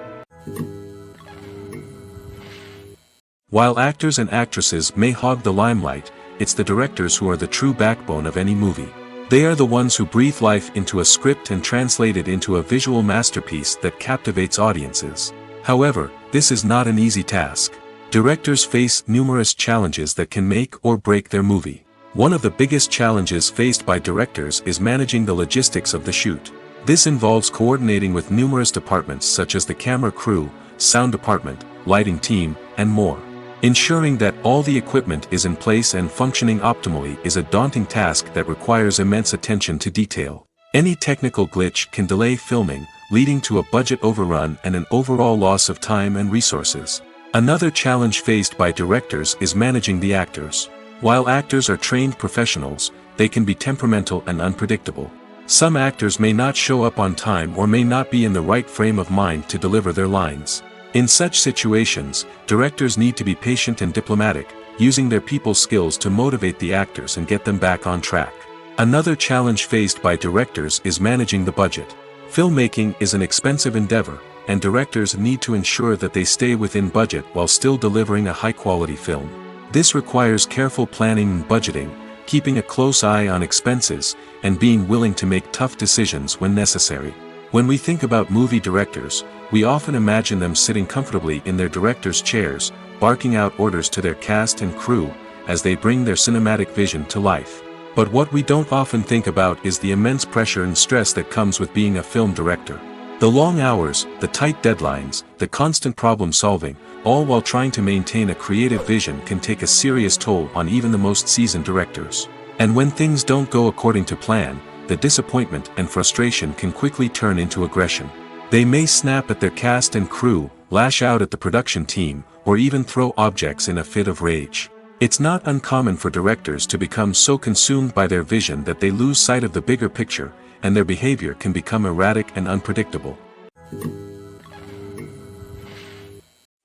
Speaker 1: While actors and actresses may hog the limelight, it's the directors who are the true backbone of any movie. They are the ones who breathe life into a script and translate it into a visual masterpiece that captivates audiences. However, this is not an easy task. Directors face numerous challenges that can make or break their movie. One of the biggest challenges faced by directors is managing the logistics of the shoot. This involves coordinating with numerous departments such as the camera crew, sound department, lighting team, and more. Ensuring that all the equipment is in place and functioning optimally is a daunting task that requires immense attention to detail. Any technical glitch can delay filming, leading to a budget overrun and an overall loss of time and resources. Another challenge faced by directors is managing the actors. While actors are trained professionals, they can be temperamental and unpredictable. Some actors may not show up on time or may not be in the right frame of mind to deliver their lines. In such situations, directors need to be patient and diplomatic, using their people skills to motivate the actors and get them back on track. Another challenge faced by directors is managing the budget. Filmmaking is an expensive endeavor, and directors need to ensure that they stay within budget while still delivering a high-quality film. This requires careful planning and budgeting, keeping a close eye on expenses, and being willing to make tough decisions when necessary. When we think about movie directors, we often imagine them sitting comfortably in their director's chairs, barking out orders to their cast and crew, as they bring their cinematic vision to life. But what we don't often think about is the immense pressure and stress that comes with being a film director. The long hours, the tight deadlines, the constant problem solving, all while trying to maintain a creative vision can take a serious toll on even the most seasoned directors. And when things don't go according to plan, the disappointment and frustration can quickly turn into aggression. They may snap at their cast and crew, lash out at the production team, or even throw objects in a fit of rage. It's not uncommon for directors to become so consumed by their vision that they lose sight of the bigger picture, and their behavior can become erratic and unpredictable.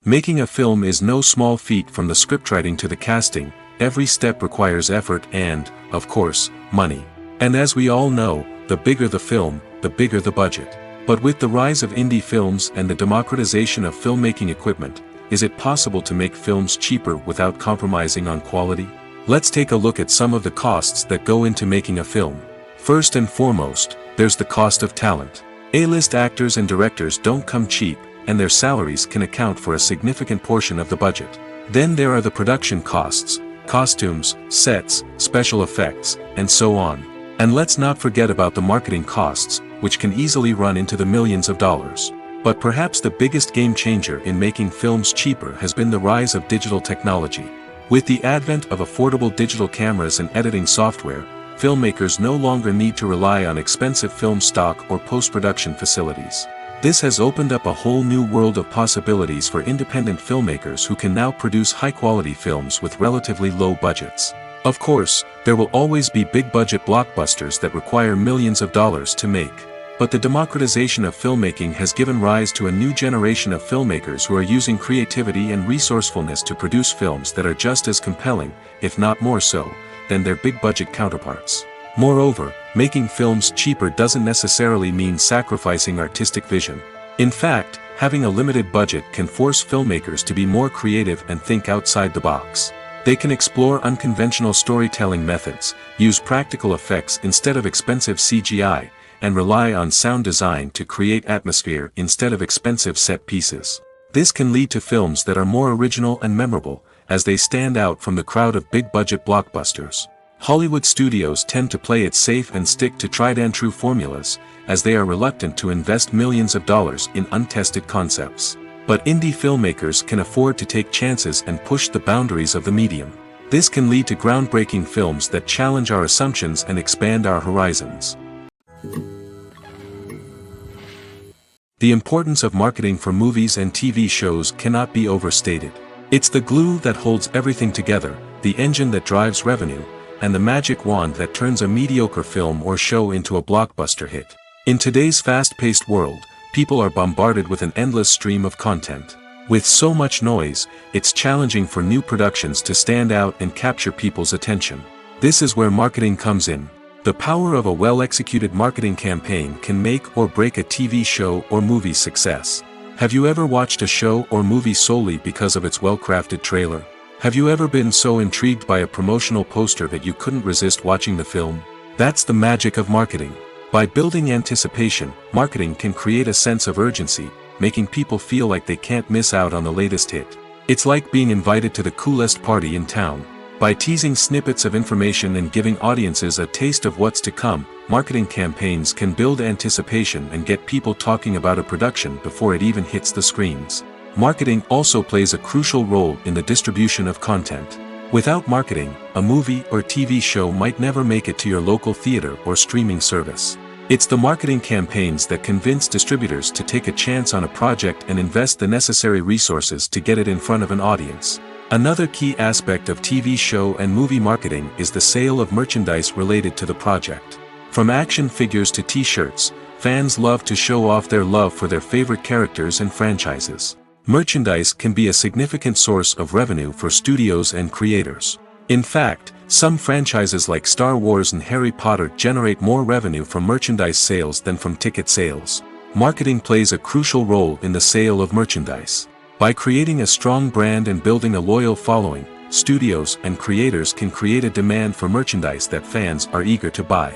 Speaker 1: Making a film is no small feat. From the scriptwriting to the casting, every step requires effort and, of course, money. And as we all know, the bigger the film, the bigger the budget. But with the rise of indie films and the democratization of filmmaking equipment, is it possible to make films cheaper without compromising on quality? Let's take a look at some of the costs that go into making a film. First and foremost, there's the cost of talent. A-list actors and directors don't come cheap, and their salaries can account for a significant portion of the budget. Then there are the production costs, costumes, sets, special effects, and so on. And let's not forget about the marketing costs, which can easily run into the millions of dollars. But perhaps the biggest game changer in making films cheaper has been the rise of digital technology. With the advent of affordable digital cameras and editing software, filmmakers no longer need to rely on expensive film stock or post-production facilities. This has opened up a whole new world of possibilities for independent filmmakers who can now produce high-quality films with relatively low budgets. Of course, there will always be big-budget blockbusters that require millions of dollars to make. But the democratization of filmmaking has given rise to a new generation of filmmakers who are using creativity and resourcefulness to produce films that are just as compelling, if not more so, than their big-budget counterparts. Moreover, making films cheaper doesn't necessarily mean sacrificing artistic vision. In fact, having a limited budget can force filmmakers to be more creative and think outside the box. They can explore unconventional storytelling methods, use practical effects instead of expensive CGI, and rely on sound design to create atmosphere instead of expensive set pieces. This can lead to films that are more original and memorable, as they stand out from the crowd of big-budget blockbusters. Hollywood studios tend to play it safe and stick to tried-and-true formulas, as they are reluctant to invest millions of dollars in untested concepts. But indie filmmakers can afford to take chances and push the boundaries of the medium. This can lead to groundbreaking films that challenge our assumptions and expand our horizons. The importance of marketing for movies and TV shows cannot be overstated. It's the glue that holds everything together, the engine that drives revenue, and the magic wand that turns a mediocre film or show into a blockbuster hit. In today's fast-paced world, people are bombarded with an endless stream of content. With so much noise, it's challenging for new productions to stand out and capture people's attention. This is where marketing comes in. The power of a well-executed marketing campaign can make or break a TV show or movie's success. Have you ever watched a show or movie solely because of its well-crafted trailer? Have you ever been so intrigued by a promotional poster that you couldn't resist watching the film? That's the magic of marketing. By building anticipation, marketing can create a sense of urgency, making people feel like they can't miss out on the latest hit. It's like being invited to the coolest party in town. By teasing snippets of information and giving audiences a taste of what's to come, marketing campaigns can build anticipation and get people talking about a production before it even hits the screens. Marketing also plays a crucial role in the distribution of content. Without marketing, a movie or TV show might never make it to your local theater or streaming service. It's the marketing campaigns that convince distributors to take a chance on a project and invest the necessary resources to get it in front of an audience. Another key aspect of TV show and movie marketing is the sale of merchandise related to the project. From action figures to t-shirts, fans love to show off their love for their favorite characters and franchises. Merchandise can be a significant source of revenue for studios and creators. In fact, some franchises like Star Wars and Harry Potter generate more revenue from merchandise sales than from ticket sales. Marketing plays a crucial role in the sale of merchandise. By creating a strong brand and building a loyal following, studios and creators can create a demand for merchandise that fans are eager to buy.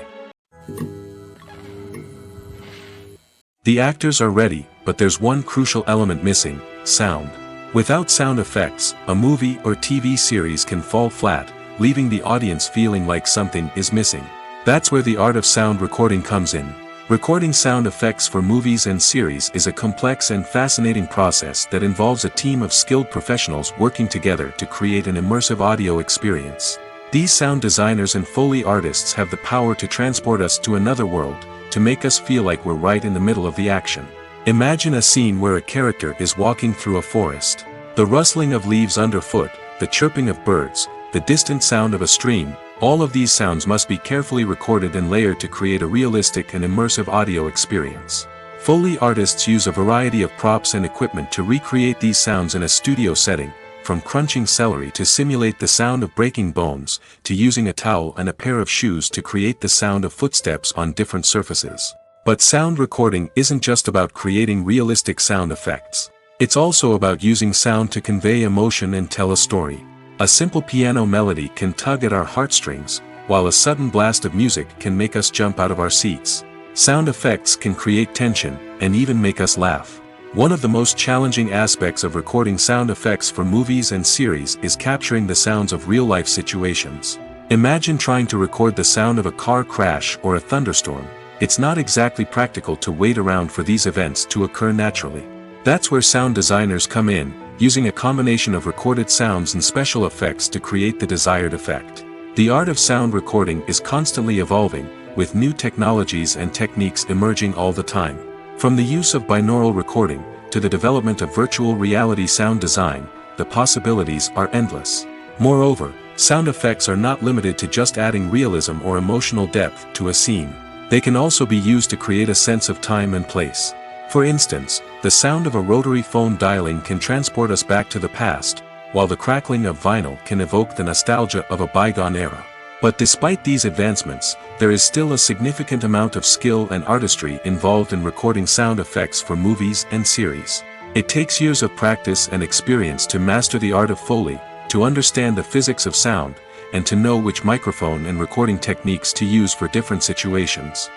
Speaker 1: The actors are ready, but there's one crucial element missing: sound. Without sound effects, a movie or TV series can fall flat, leaving the audience feeling like something is missing. That's where the art of sound recording comes in. Recording sound effects for movies and series is a complex and fascinating process that involves a team of skilled professionals working together to create an immersive audio experience. These sound designers and Foley artists have the power to transport us to another world, to make us feel like we're right in the middle of the action. Imagine a scene where a character is walking through a forest. The rustling of leaves underfoot, the chirping of birds, the distant sound of a stream, all of these sounds must be carefully recorded and layered to create a realistic and immersive audio experience. Foley artists use a variety of props and equipment to recreate these sounds in a studio setting, from crunching celery to simulate the sound of breaking bones, to using a towel and a pair of shoes to create the sound of footsteps on different surfaces. But sound recording isn't just about creating realistic sound effects. It's also about using sound to convey emotion and tell a story. A simple piano melody can tug at our heartstrings, while a sudden blast of music can make us jump out of our seats. Sound effects can create tension, and even make us laugh. One of the most challenging aspects of recording sound effects for movies and series is capturing the sounds of real-life situations. Imagine trying to record the sound of a car crash or a thunderstorm. It's not exactly practical to wait around for these events to occur naturally. That's where sound designers come in, using a combination of recorded sounds and special effects to create the desired effect. The art of sound recording is constantly evolving, with new technologies and techniques emerging all the time. From the use of binaural recording, to the development of virtual reality sound design, the possibilities are endless. Moreover, sound effects are not limited to just adding realism or emotional depth to a scene. They can also be used to create a sense of time and place. For instance, the sound of a rotary phone dialing can transport us back to the past, while the crackling of vinyl can evoke the nostalgia of a bygone era. But despite these advancements, there is still a significant amount of skill and artistry involved in recording sound effects for movies and series. It takes years of practice and experience to master the art of Foley, to understand the physics of sound, and to know which microphone and recording techniques to use for different situations.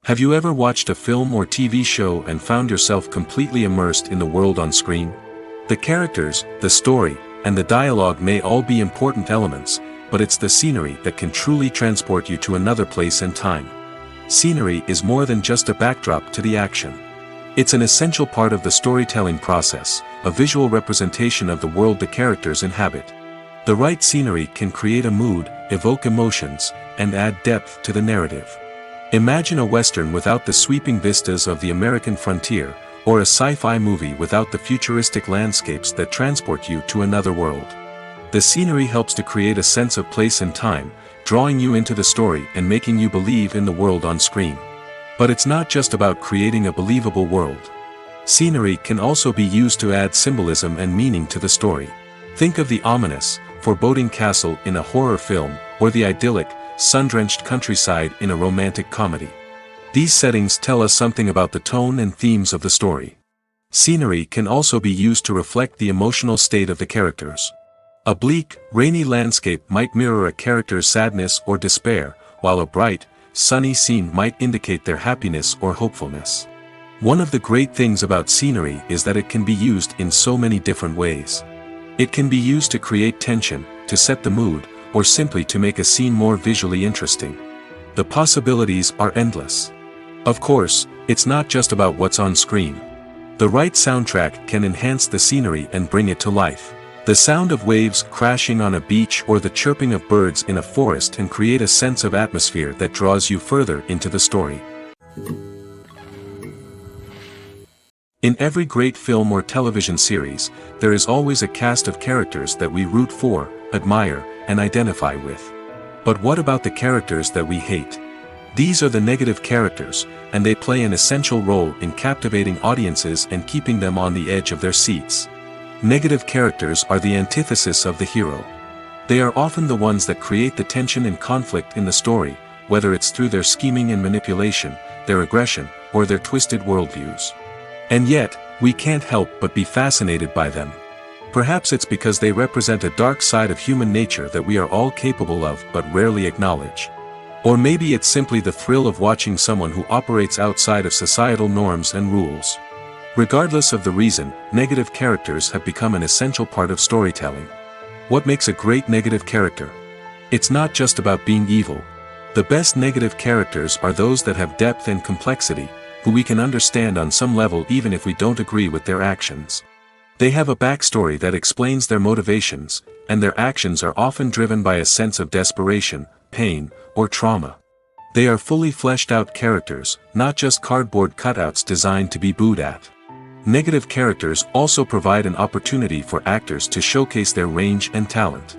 Speaker 1: Have you ever watched a film or TV show and found yourself completely immersed in the world on screen? The characters, the story, and the dialogue may all be important elements, but it's the scenery that can truly transport you to another place and time. Scenery is more than just a backdrop to the action. It's an essential part of the storytelling process, a visual representation of the world the characters inhabit. The right scenery can create a mood, evoke emotions, and add depth to the narrative. Imagine a Western without the sweeping vistas of the American frontier, or a sci-fi movie without the futuristic landscapes that transport you to another world. The scenery helps to create a sense of place and time, drawing you into the story and making you believe in the world on screen. But it's not just about creating a believable world. Scenery can also be used to add symbolism and meaning to the story. Think of the ominous, foreboding castle in a horror film, or the idyllic, sun-drenched countryside in a romantic comedy. These settings tell us something about the tone and themes of the story. Scenery can also be used to reflect the emotional state of the characters. A bleak, rainy landscape might mirror a character's sadness or despair, while a bright, sunny scene might indicate their happiness or hopefulness. One of the great things about scenery is that it can be used in so many different ways. It can be used to create tension, to set the mood, or simply to make a scene more visually interesting. The possibilities are endless. Of course, it's not just about what's on screen. The right soundtrack can enhance the scenery and bring it to life. The sound of waves crashing on a beach or the chirping of birds in a forest can create a sense of atmosphere that draws you further into the story. In every great film or television series, there is always a cast of characters that we root for, admire, and identify with. But what about the characters that we hate? These are the negative characters, and they play an essential role in captivating audiences and keeping them on the edge of their seats. Negative characters are the antithesis of the hero. They are often the ones that create the tension and conflict in the story, whether it's through their scheming and manipulation, their aggression, or their twisted worldviews. And yet, we can't help but be fascinated by them. Perhaps it's because they represent a dark side of human nature that we are all capable of but rarely acknowledge. Or maybe it's simply the thrill of watching someone who operates outside of societal norms and rules. Regardless of the reason, negative characters have become an essential part of storytelling. What makes a great negative character? It's not just about being evil. The best negative characters are those that have depth and complexity, who we can understand on some level even if we don't agree with their actions. They have a backstory that explains their motivations, and their actions are often driven by a sense of desperation, pain, or trauma. They are fully fleshed out characters, not just cardboard cutouts designed to be booed at. Negative characters also provide an opportunity for actors to showcase their range and talent.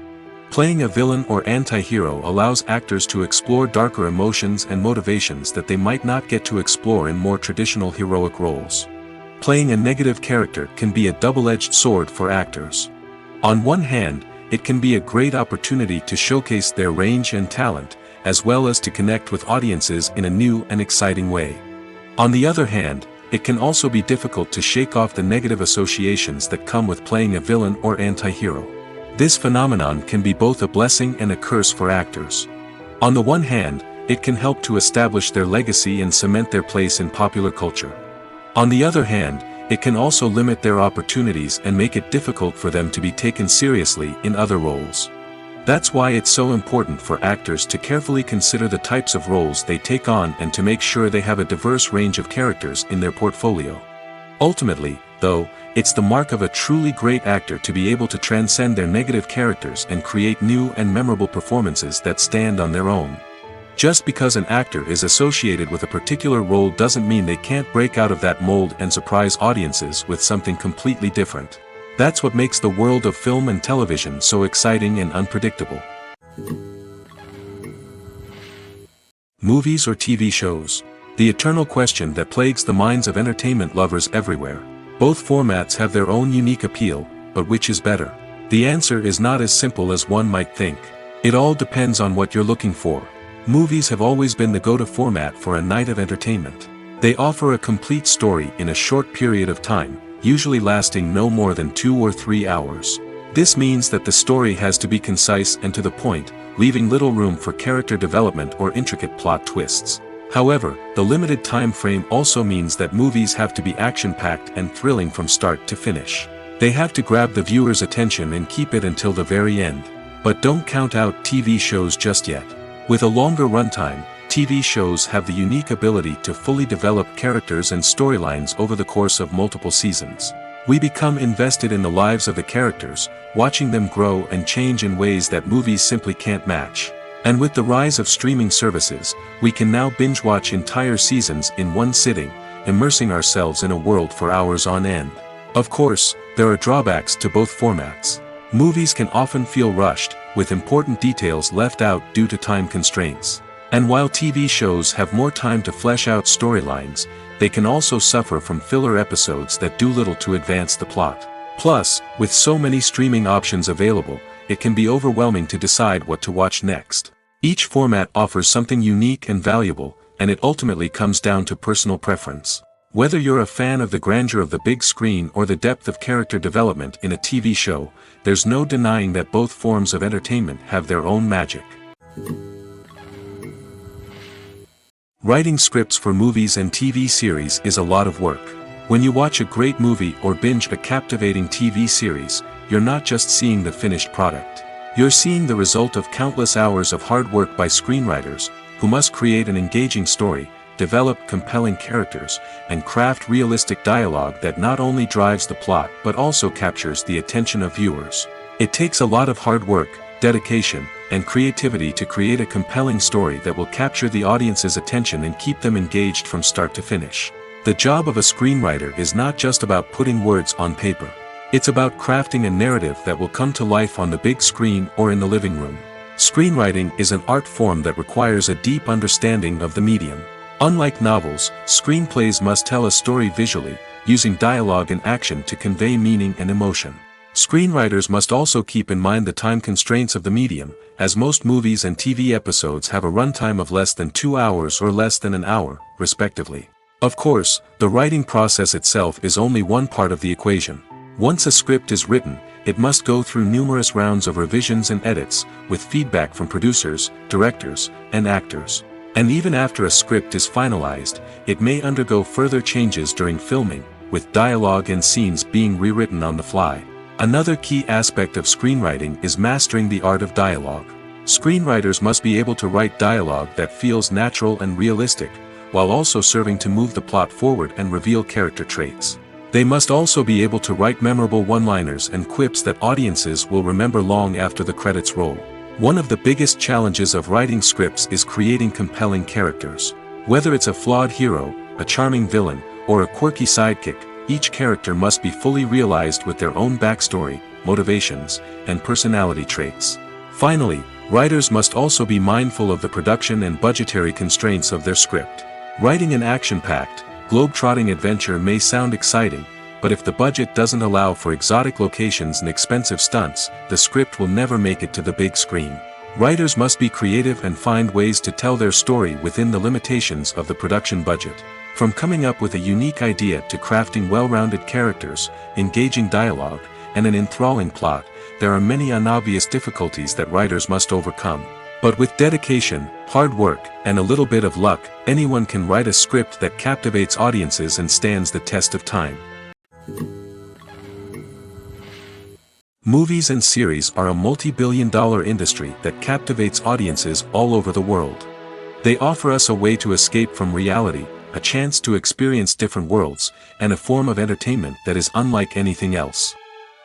Speaker 1: Playing a villain or anti-hero allows actors to explore darker emotions and motivations that they might not get to explore in more traditional heroic roles. Playing a negative character can be a double-edged sword for actors. On one hand, it can be a great opportunity to showcase their range and talent, as well as to connect with audiences in a new and exciting way. On the other hand, it can also be difficult to shake off the negative associations that come with playing a villain or anti-hero. This phenomenon can be both a blessing and a curse for actors. On the one hand, it can help to establish their legacy and cement their place in popular culture. On the other hand, it can also limit their opportunities and make it difficult for them to be taken seriously in other roles. That's why it's so important for actors to carefully consider the types of roles they take on and to make sure they have a diverse range of characters in their portfolio. Ultimately, though, it's the mark of a truly great actor to be able to transcend their negative characters and create new and memorable performances that stand on their own. Just because an actor is associated with a particular role doesn't mean they can't break out of that mold and surprise audiences with something completely different. That's what makes the world of film and television so exciting and unpredictable. Movies or TV shows? The eternal question that plagues the minds of entertainment lovers everywhere. Both formats have their own unique appeal, but which is better? The answer is not as simple as one might think. It all depends on what you're looking for. Movies have always been the go-to format for a night of entertainment. They offer a complete story in a short period of time, usually lasting no more than 2 or 3 hours. This means that the story has to be concise and to the point, leaving little room for character development or intricate plot twists. However, the limited time frame also means that movies have to be action-packed and thrilling from start to finish. They have to grab the viewer's attention and keep it until the very end. But don't count out TV shows just yet. With a longer runtime, TV shows have the unique ability to fully develop characters and storylines over the course of multiple seasons. We become invested in the lives of the characters, watching them grow and change in ways that movies simply can't match. And with the rise of streaming services, we can now binge-watch entire seasons in one sitting, immersing ourselves in a world for hours on end. Of course, there are drawbacks to both formats. Movies can often feel rushed, with important details left out due to time constraints. And while TV shows have more time to flesh out storylines, they can also suffer from filler episodes that do little to advance the plot. Plus, with so many streaming options available, it can be overwhelming to decide what to watch next. Each format offers something unique and valuable, and it ultimately comes down to personal preference. Whether you're a fan of the grandeur of the big screen or the depth of character development in a TV show, there's no denying that both forms of entertainment have their own magic. Writing scripts for movies and TV series is a lot of work. When you watch a great movie or binge a captivating TV series, you're not just seeing the finished product. You're seeing the result of countless hours of hard work by screenwriters, who must create an engaging story, develop compelling characters, and craft realistic dialogue that not only drives the plot but also captures the attention of viewers. It takes a lot of hard work, dedication, and creativity to create a compelling story that will capture the audience's attention and keep them engaged from start to finish. The job of a screenwriter is not just about putting words on paper. It's about crafting a narrative that will come to life on the big screen or in the living room. Screenwriting is an art form that requires a deep understanding of the medium. Unlike novels, screenplays must tell a story visually, using dialogue and action to convey meaning and emotion. Screenwriters must also keep in mind the time constraints of the medium, as most movies and TV episodes have a runtime of less than 2 hours or less than an hour, respectively. Of course, the writing process itself is only one part of the equation. Once a script is written, it must go through numerous rounds of revisions and edits, with feedback from producers, directors, and actors. And even after a script is finalized, it may undergo further changes during filming, with dialogue and scenes being rewritten on the fly. Another key aspect of screenwriting is mastering the art of dialogue. Screenwriters must be able to write dialogue that feels natural and realistic, while also serving to move the plot forward and reveal character traits. They must also be able to write memorable one-liners and quips that audiences will remember long after the credits roll. One of the biggest challenges of writing scripts is creating compelling characters. Whether it's a flawed hero, a charming villain, or a quirky sidekick, each character must be fully realized with their own backstory, motivations, and personality traits. Finally, writers must also be mindful of the production and budgetary constraints of their script. Writing an action-packed, globe-trotting adventure may sound exciting, but if the budget doesn't allow for exotic locations and expensive stunts, the script will never make it to the big screen. Writers must be creative and find ways to tell their story within the limitations of the production budget. From coming up with a unique idea to crafting well-rounded characters, engaging dialogue, and an enthralling plot, there are many unobvious difficulties that writers must overcome. But with dedication, hard work, and a little bit of luck, anyone can write a script that captivates audiences and stands the test of time. Movies and series are a multi-billion-dollar industry that captivates audiences all over the world. They offer us a way to escape from reality, a chance to experience different worlds, and a form of entertainment that is unlike anything else.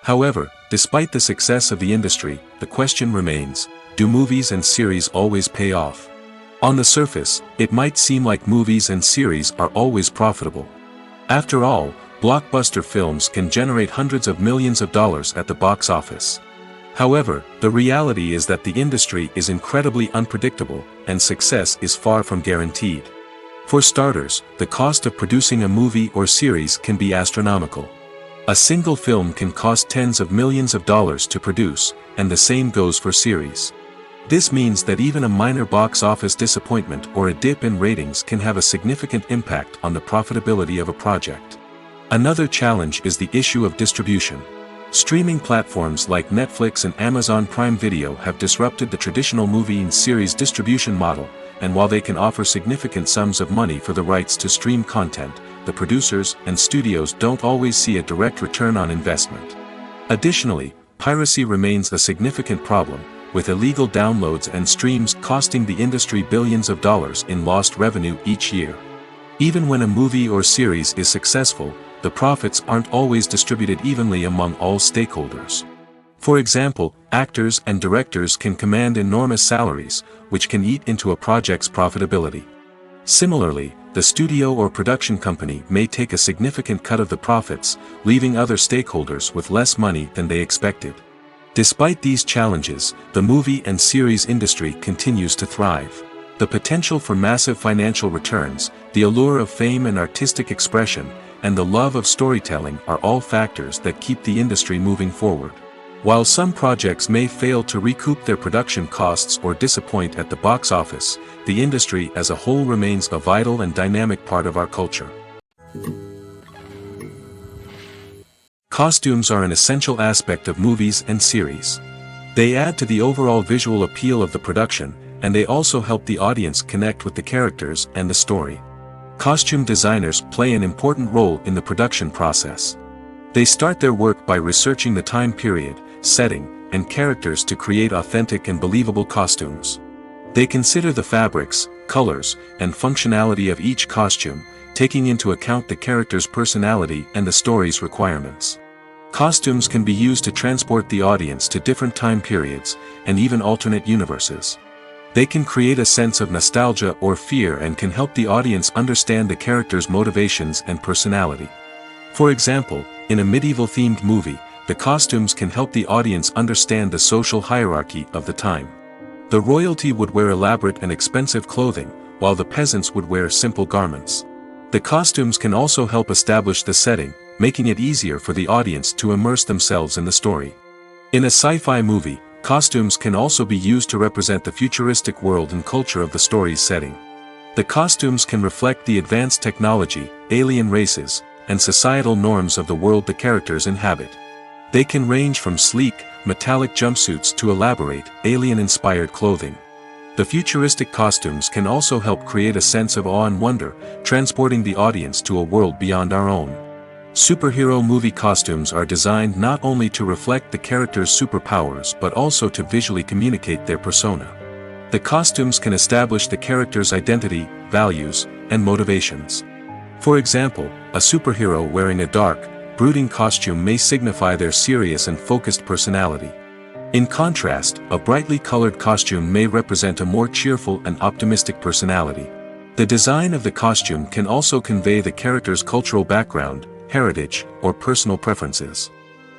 Speaker 1: However, despite the success of the industry, the question remains, do movies and series always pay off? On the surface, it might seem like movies and series are always profitable. After all, blockbuster films can generate hundreds of millions of dollars at the box office. However, the reality is that the industry is incredibly unpredictable, and success is far from guaranteed. For starters, the cost of producing a movie or series can be astronomical. A single film can cost tens of millions of dollars to produce, and the same goes for series. This means that even a minor box office disappointment or a dip in ratings can have a significant impact on the profitability of a project. Another challenge is the issue of distribution. Streaming platforms like Netflix and Amazon Prime Video have disrupted the traditional movie and series distribution model, and while they can offer significant sums of money for the rights to stream content, the producers and studios don't always see a direct return on investment. Additionally, piracy remains a significant problem, with illegal downloads and streams costing the industry billions of dollars in lost revenue each year. Even when a movie or series is successful, the profits aren't always distributed evenly among all stakeholders. For example, actors and directors can command enormous salaries, which can eat into a project's profitability. Similarly, the studio or production company may take a significant cut of the profits, leaving other stakeholders with less money than they expected. Despite these challenges, the movie and series industry continues to thrive. The potential for massive financial returns, the allure of fame and artistic expression, and the love of storytelling are all factors that keep the industry moving forward. While some projects may fail to recoup their production costs or disappoint at the box office, the industry as a whole remains a vital and dynamic part of our culture. Costumes are an essential aspect of movies and series. They add to the overall visual appeal of the production, and they also help the audience connect with the characters and the story. Costume designers play an important role in the production process. They start their work by researching the time period, setting, and characters to create authentic and believable costumes. They consider the fabrics, colors, and functionality of each costume, taking into account the character's personality and the story's requirements. Costumes can be used to transport the audience to different time periods, and even alternate universes. They can create a sense of nostalgia or fear and can help the audience understand the character's motivations and personality. For example, in a medieval-themed movie, the costumes can help the audience understand the social hierarchy of the time. The royalty would wear elaborate and expensive clothing, while the peasants would wear simple garments. The costumes can also help establish the setting, making it easier for the audience to immerse themselves in the story. In a sci-fi movie, costumes can also be used to represent the futuristic world and culture of the story's setting. The costumes can reflect the advanced technology, alien races, and societal norms of the world the characters inhabit. They can range from sleek, metallic jumpsuits to elaborate, alien-inspired clothing. The futuristic costumes can also help create a sense of awe and wonder, transporting the audience to a world beyond our own. Superhero movie costumes are designed not only to reflect the character's superpowers but also to visually communicate their persona. The costumes can establish the character's identity, values, and motivations. For example, a superhero wearing a dark, brooding costume may signify their serious and focused personality. In contrast, a brightly colored costume may represent a more cheerful and optimistic personality. The design of the costume can also convey the character's cultural background, heritage, or personal preferences.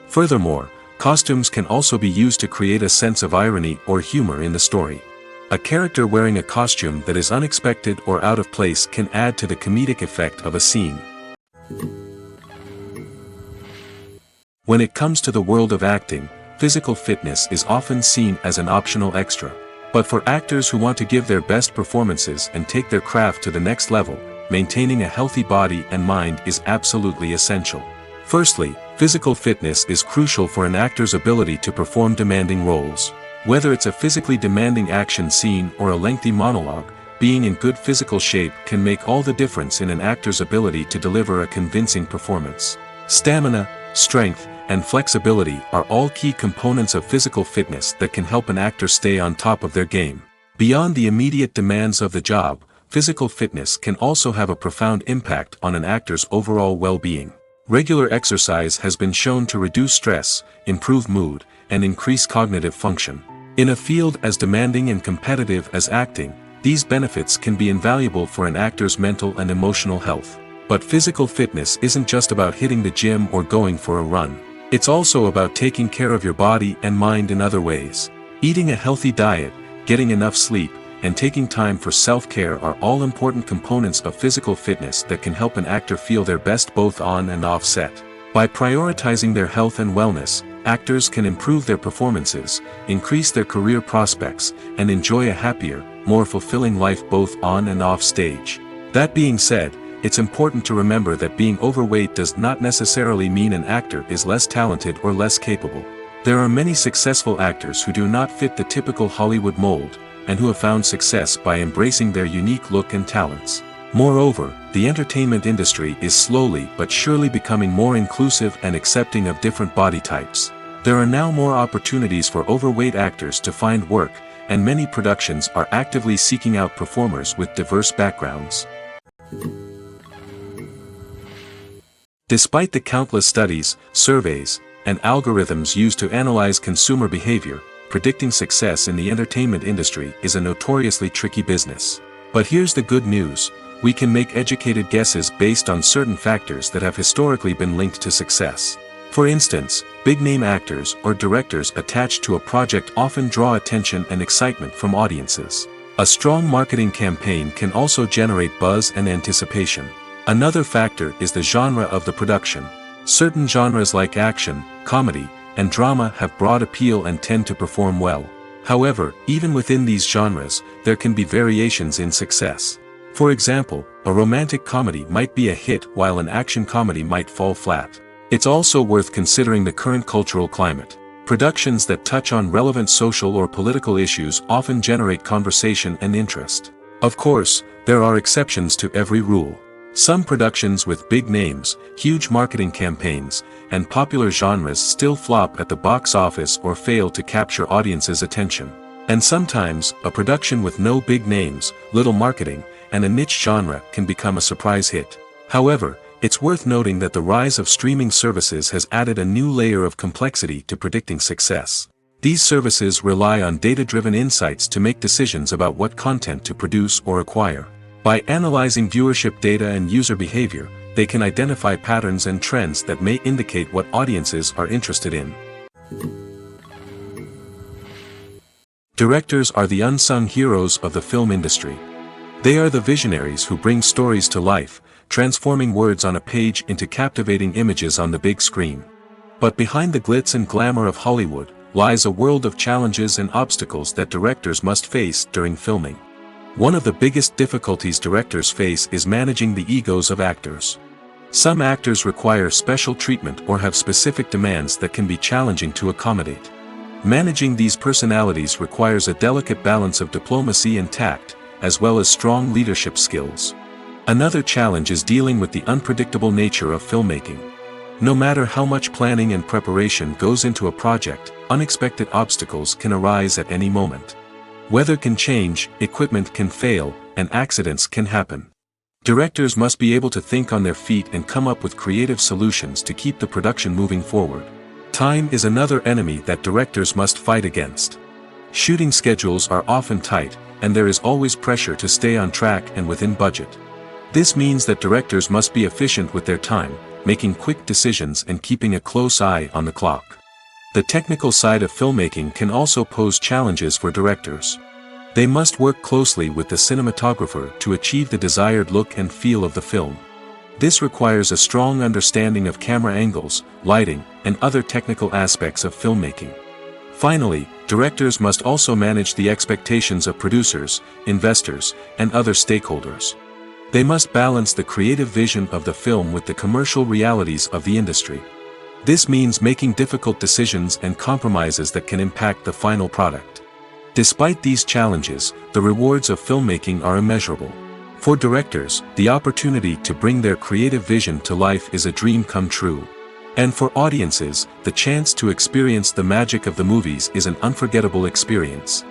Speaker 1: Furthermore, costumes can also be used to create a sense of irony or humor in the story. A character wearing a costume that is unexpected or out of place can add to the comedic effect of a scene. When it comes to the world of acting, physical fitness is often seen as an optional extra. But for actors who want to give their best performances and take their craft to the next level, maintaining a healthy body and mind is absolutely essential. Firstly, physical fitness is crucial for an actor's ability to perform demanding roles. Whether it's a physically demanding action scene or a lengthy monologue, being in good physical shape can make all the difference in an actor's ability to deliver a convincing performance. Stamina, strength, and flexibility are all key components of physical fitness that can help an actor stay on top of their game. Beyond the immediate demands of the job, physical fitness can also have a profound impact on an actor's overall well-being. Regular exercise has been shown to reduce stress, improve mood, and increase cognitive function. In a field as demanding and competitive as acting, these benefits can be invaluable for an actor's mental and emotional health. But physical fitness isn't just about hitting the gym or going for a run. It's also about taking care of your body and mind in other ways. Eating a healthy diet, getting enough sleep, and taking time for self-care are all important components of physical fitness that can help an actor feel their best both on and off set. By prioritizing their health and wellness, actors can improve their performances, increase their career prospects, and enjoy a happier, more fulfilling life both on and off stage. That being said, it's important to remember that being overweight does not necessarily mean an actor is less talented or less capable. There are many successful actors who do not fit the typical Hollywood mold, and who have found success by embracing their unique look and talents. Moreover, the entertainment industry is slowly but surely becoming more inclusive and accepting of different body types. There are now more opportunities for overweight actors to find work, and many productions are actively seeking out performers with diverse backgrounds. Despite the countless studies, surveys, and algorithms used to analyze consumer behavior, predicting success in the entertainment industry is a notoriously tricky business. But here's the good news: we can make educated guesses based on certain factors that have historically been linked to success. For instance, big-name actors or directors attached to a project often draw attention and excitement from audiences. A strong marketing campaign can also generate buzz and anticipation. Another factor is the genre of the production. Certain genres like action, comedy, and drama have broad appeal and tend to perform well. However, even within these genres, there can be variations in success. For example, a romantic comedy might be a hit while an action comedy might fall flat. It's also worth considering the current cultural climate. Productions that touch on relevant social or political issues often generate conversation and interest. Of course, there are exceptions to every rule. Some productions with big names, huge marketing campaigns, and popular genres still flop at the box office or fail to capture audiences' attention. And sometimes, a production with no big names, little marketing, and a niche genre can become a surprise hit. However, it's worth noting that the rise of streaming services has added a new layer of complexity to predicting success. These services rely on data-driven insights to make decisions about what content to produce or acquire. By analyzing viewership data and user behavior, they can identify patterns and trends that may indicate what audiences are interested in. Directors are the unsung heroes of the film industry. They are the visionaries who bring stories to life, transforming words on a page into captivating images on the big screen. But behind the glitz and glamour of Hollywood lies a world of challenges and obstacles that directors must face during filming. One of the biggest difficulties directors face is managing the egos of actors. Some actors require special treatment or have specific demands that can be challenging to accommodate. Managing these personalities requires a delicate balance of diplomacy and tact, as well as strong leadership skills. Another challenge is dealing with the unpredictable nature of filmmaking. No matter how much planning and preparation goes into a project, unexpected obstacles can arise at any moment. Weather can change, equipment can fail, and accidents can happen. Directors must be able to think on their feet and come up with creative solutions to keep the production moving forward. Time is another enemy that directors must fight against. Shooting schedules are often tight, and there is always pressure to stay on track and within budget. This means that directors must be efficient with their time, making quick decisions and keeping a close eye on the clock. The technical side of filmmaking can also pose challenges for directors. They must work closely with the cinematographer to achieve the desired look and feel of the film. This requires a strong understanding of camera angles, lighting, and other technical aspects of filmmaking. Finally, directors must also manage the expectations of producers, investors, and other stakeholders. They must balance the creative vision of the film with the commercial realities of the industry. This means making difficult decisions and compromises that can impact the final product. Despite these challenges, the rewards of filmmaking are immeasurable. For directors, the opportunity to bring their creative vision to life is a dream come true. And for audiences, the chance to experience the magic of the movies is an unforgettable experience.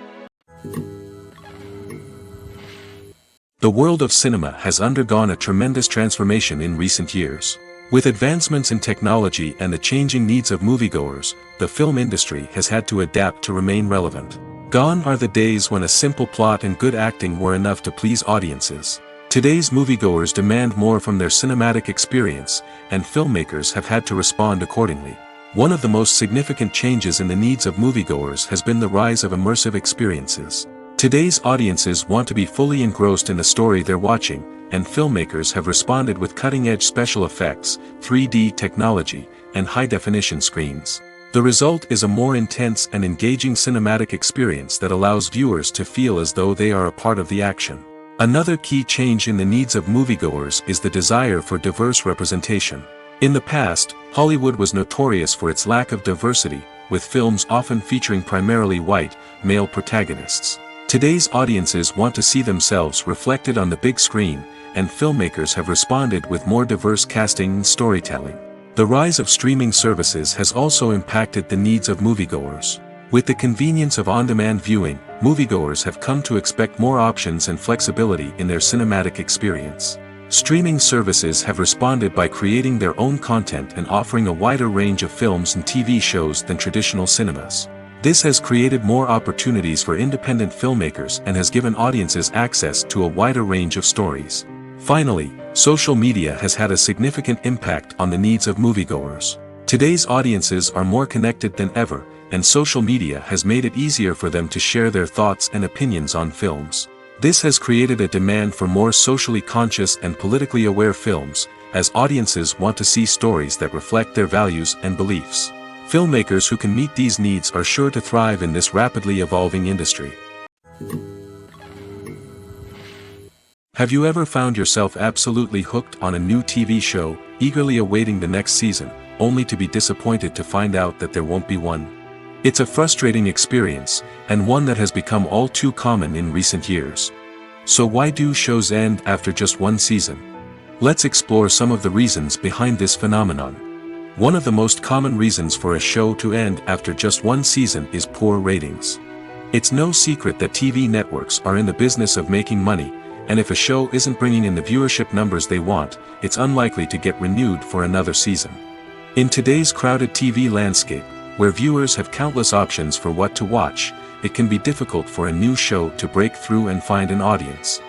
Speaker 1: The world of cinema has undergone a tremendous transformation in recent years. With advancements in technology and the changing needs of moviegoers, the film industry has had to adapt to remain relevant. Gone are the days when a simple plot and good acting were enough to please audiences. Today's moviegoers demand more from their cinematic experience, and filmmakers have had to respond accordingly. One of the most significant changes in the needs of moviegoers has been the rise of immersive experiences. Today's audiences want to be fully engrossed in the story they're watching, and filmmakers have responded with cutting-edge special effects, 3D technology, and high-definition screens. The result is a more intense and engaging cinematic experience that allows viewers to feel as though they are a part of the action. Another key change in the needs of moviegoers is the desire for diverse representation. In the past, Hollywood was notorious for its lack of diversity, with films often featuring primarily white, male protagonists. Today's audiences want to see themselves reflected on the big screen, and filmmakers have responded with more diverse casting and storytelling. The rise of streaming services has also impacted the needs of moviegoers. With the convenience of on-demand viewing, moviegoers have come to expect more options and flexibility in their cinematic experience. Streaming services have responded by creating their own content and offering a wider range of films and TV shows than traditional cinemas. This has created more opportunities for independent filmmakers and has given audiences access to a wider range of stories. Finally, social media has had a significant impact on the needs of moviegoers. Today's audiences are more connected than ever, and social media has made it easier for them to share their thoughts and opinions on films. This has created a demand for more socially conscious and politically aware films, as audiences want to see stories that reflect their values and beliefs. Filmmakers who can meet these needs are sure to thrive in this rapidly evolving industry. Have you ever found yourself absolutely hooked on a new TV show, eagerly awaiting the next season, only to be disappointed to find out that there won't be one? It's a frustrating experience, and one that has become all too common in recent years. So why do shows end after just one season? Let's explore some of the reasons behind this phenomenon. One of the most common reasons for a show to end after just one season is poor ratings. It's no secret that TV networks are in the business of making money, and if a show isn't bringing in the viewership numbers they want, it's unlikely to get renewed for another season. In today's crowded TV landscape, where viewers have countless options for what to watch, it can be difficult for a new show to break through and find an audience.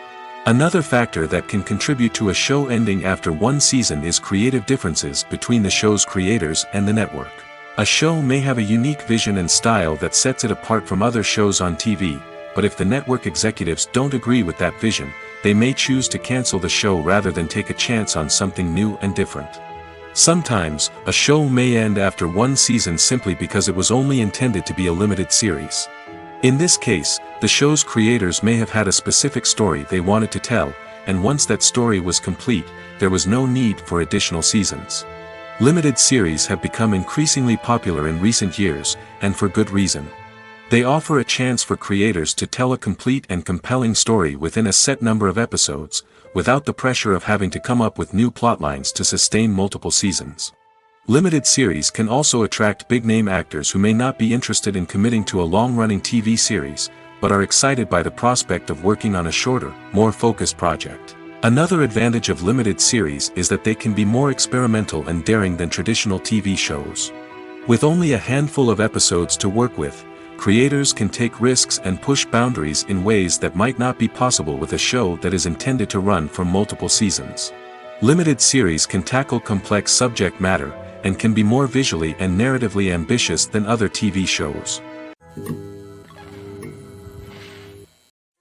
Speaker 1: Another factor that can contribute to a show ending after one season is creative differences between the show's creators and the network. A show may have a unique vision and style that sets it apart from other shows on TV, but if the network executives don't agree with that vision, they may choose to cancel the show rather than take a chance on something new and different. Sometimes, a show may end after one season simply because it was only intended to be a limited series. In this case, the show's creators may have had a specific story they wanted to tell, and once that story was complete, there was no need for additional seasons. Limited series have become increasingly popular in recent years, and for good reason. They offer a chance for creators to tell a complete and compelling story within a set number of episodes, without the pressure of having to come up with new plotlines to sustain multiple seasons. Limited series can also attract big-name actors who may not be interested in committing to a long-running TV series, but are excited by the prospect of working on a shorter, more focused project. Another advantage of limited series is that they can be more experimental and daring than traditional TV shows. With only a handful of episodes to work with, creators can take risks and push boundaries in ways that might not be possible with a show that is intended to run for multiple seasons. Limited series can tackle complex subject matter, and can be more visually and narratively ambitious than other TV shows.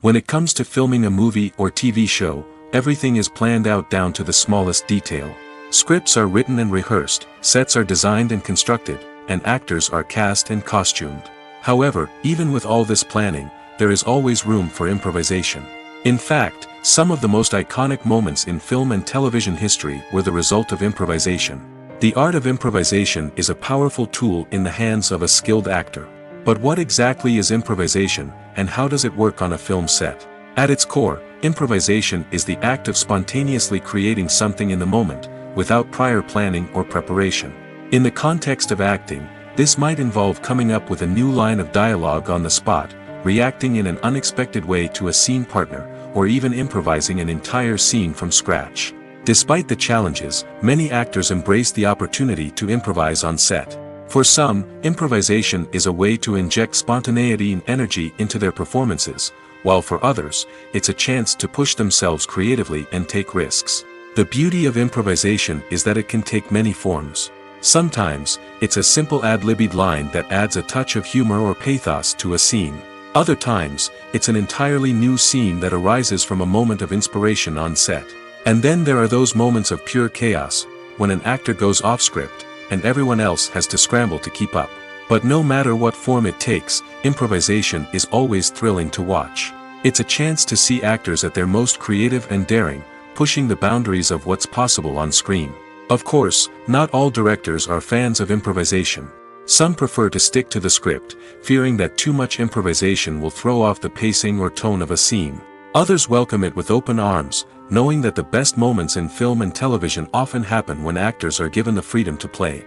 Speaker 1: When it comes to filming a movie or TV show, everything is planned out down to the smallest detail. Scripts are written and rehearsed, sets are designed and constructed, and actors are cast and costumed. However, even with all this planning, there is always room for improvisation. In fact, some of the most iconic moments in film and television history were the result of improvisation. The art of improvisation is a powerful tool in the hands of a skilled actor. But what exactly is improvisation, and how does it work on a film set? At its core, improvisation is the act of spontaneously creating something in the moment, without prior planning or preparation. In the context of acting, this might involve coming up with a new line of dialogue on the spot, reacting in an unexpected way to a scene partner, or even improvising an entire scene from scratch. Despite the challenges, many actors embrace the opportunity to improvise on set. For some, improvisation is a way to inject spontaneity and energy into their performances, while for others, it's a chance to push themselves creatively and take risks. The beauty of improvisation is that it can take many forms. Sometimes, it's a simple ad-libbed line that adds a touch of humor or pathos to a scene. Other times, it's an entirely new scene that arises from a moment of inspiration on set. And then there are those moments of pure chaos, when an actor goes off script, and everyone else has to scramble to keep up. But no matter what form it takes, improvisation is always thrilling to watch. It's a chance to see actors at their most creative and daring, pushing the boundaries of what's possible on screen. Of course, not all directors are fans of improvisation. Some prefer to stick to the script, fearing that too much improvisation will throw off the pacing or tone of a scene. Others welcome it with open arms, knowing that the best moments in film and television often happen when actors are given the freedom to play.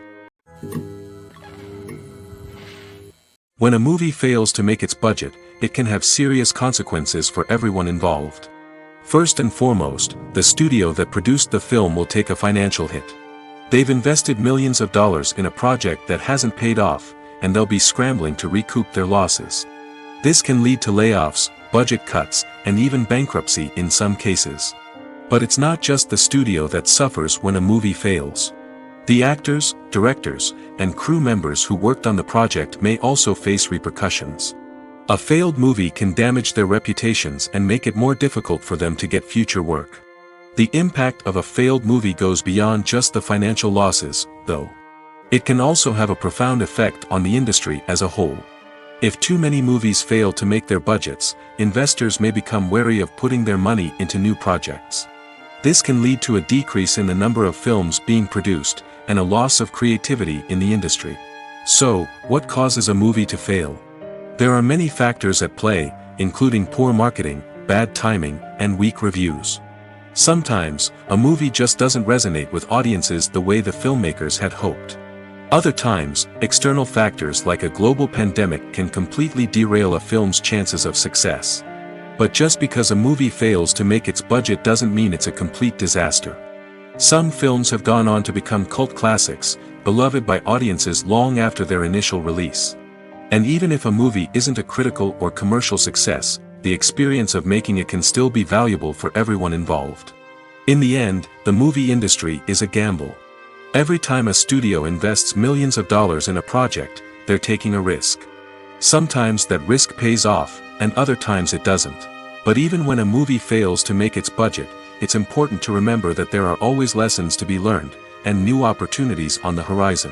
Speaker 1: When a movie fails to make its budget, it can have serious consequences for everyone involved. First and foremost, the studio that produced the film will take a financial hit. They've invested millions of dollars in a project that hasn't paid off, and they'll be scrambling to recoup their losses. This can lead to layoffs, budget cuts, and even bankruptcy in some cases. But it's not just the studio that suffers when a movie fails. The actors, directors, and crew members who worked on the project may also face repercussions. A failed movie can damage their reputations and make it more difficult for them to get future work. The impact of a failed movie goes beyond just the financial losses, though. It can also have a profound effect on the industry as a whole. If too many movies fail to make their budgets, investors may become wary of putting their money into new projects. This can lead to a decrease in the number of films being produced, and a loss of creativity in the industry. So, what causes a movie to fail? There are many factors at play, including poor marketing, bad timing, and weak reviews. Sometimes, a movie just doesn't resonate with audiences the way the filmmakers had hoped. Other times, external factors like a global pandemic can completely derail a film's chances of success. But just because a movie fails to make its budget doesn't mean it's a complete disaster. Some films have gone on to become cult classics, beloved by audiences long after their initial release. And even if a movie isn't a critical or commercial success, the experience of making it can still be valuable for everyone involved. In the end, the movie industry is a gamble. Every time a studio invests millions of dollars in a project, they're taking a risk. Sometimes that risk pays off, and other times it doesn't. But even when a movie fails to make its budget, it's important to remember that there are always lessons to be learned, and new opportunities on the horizon.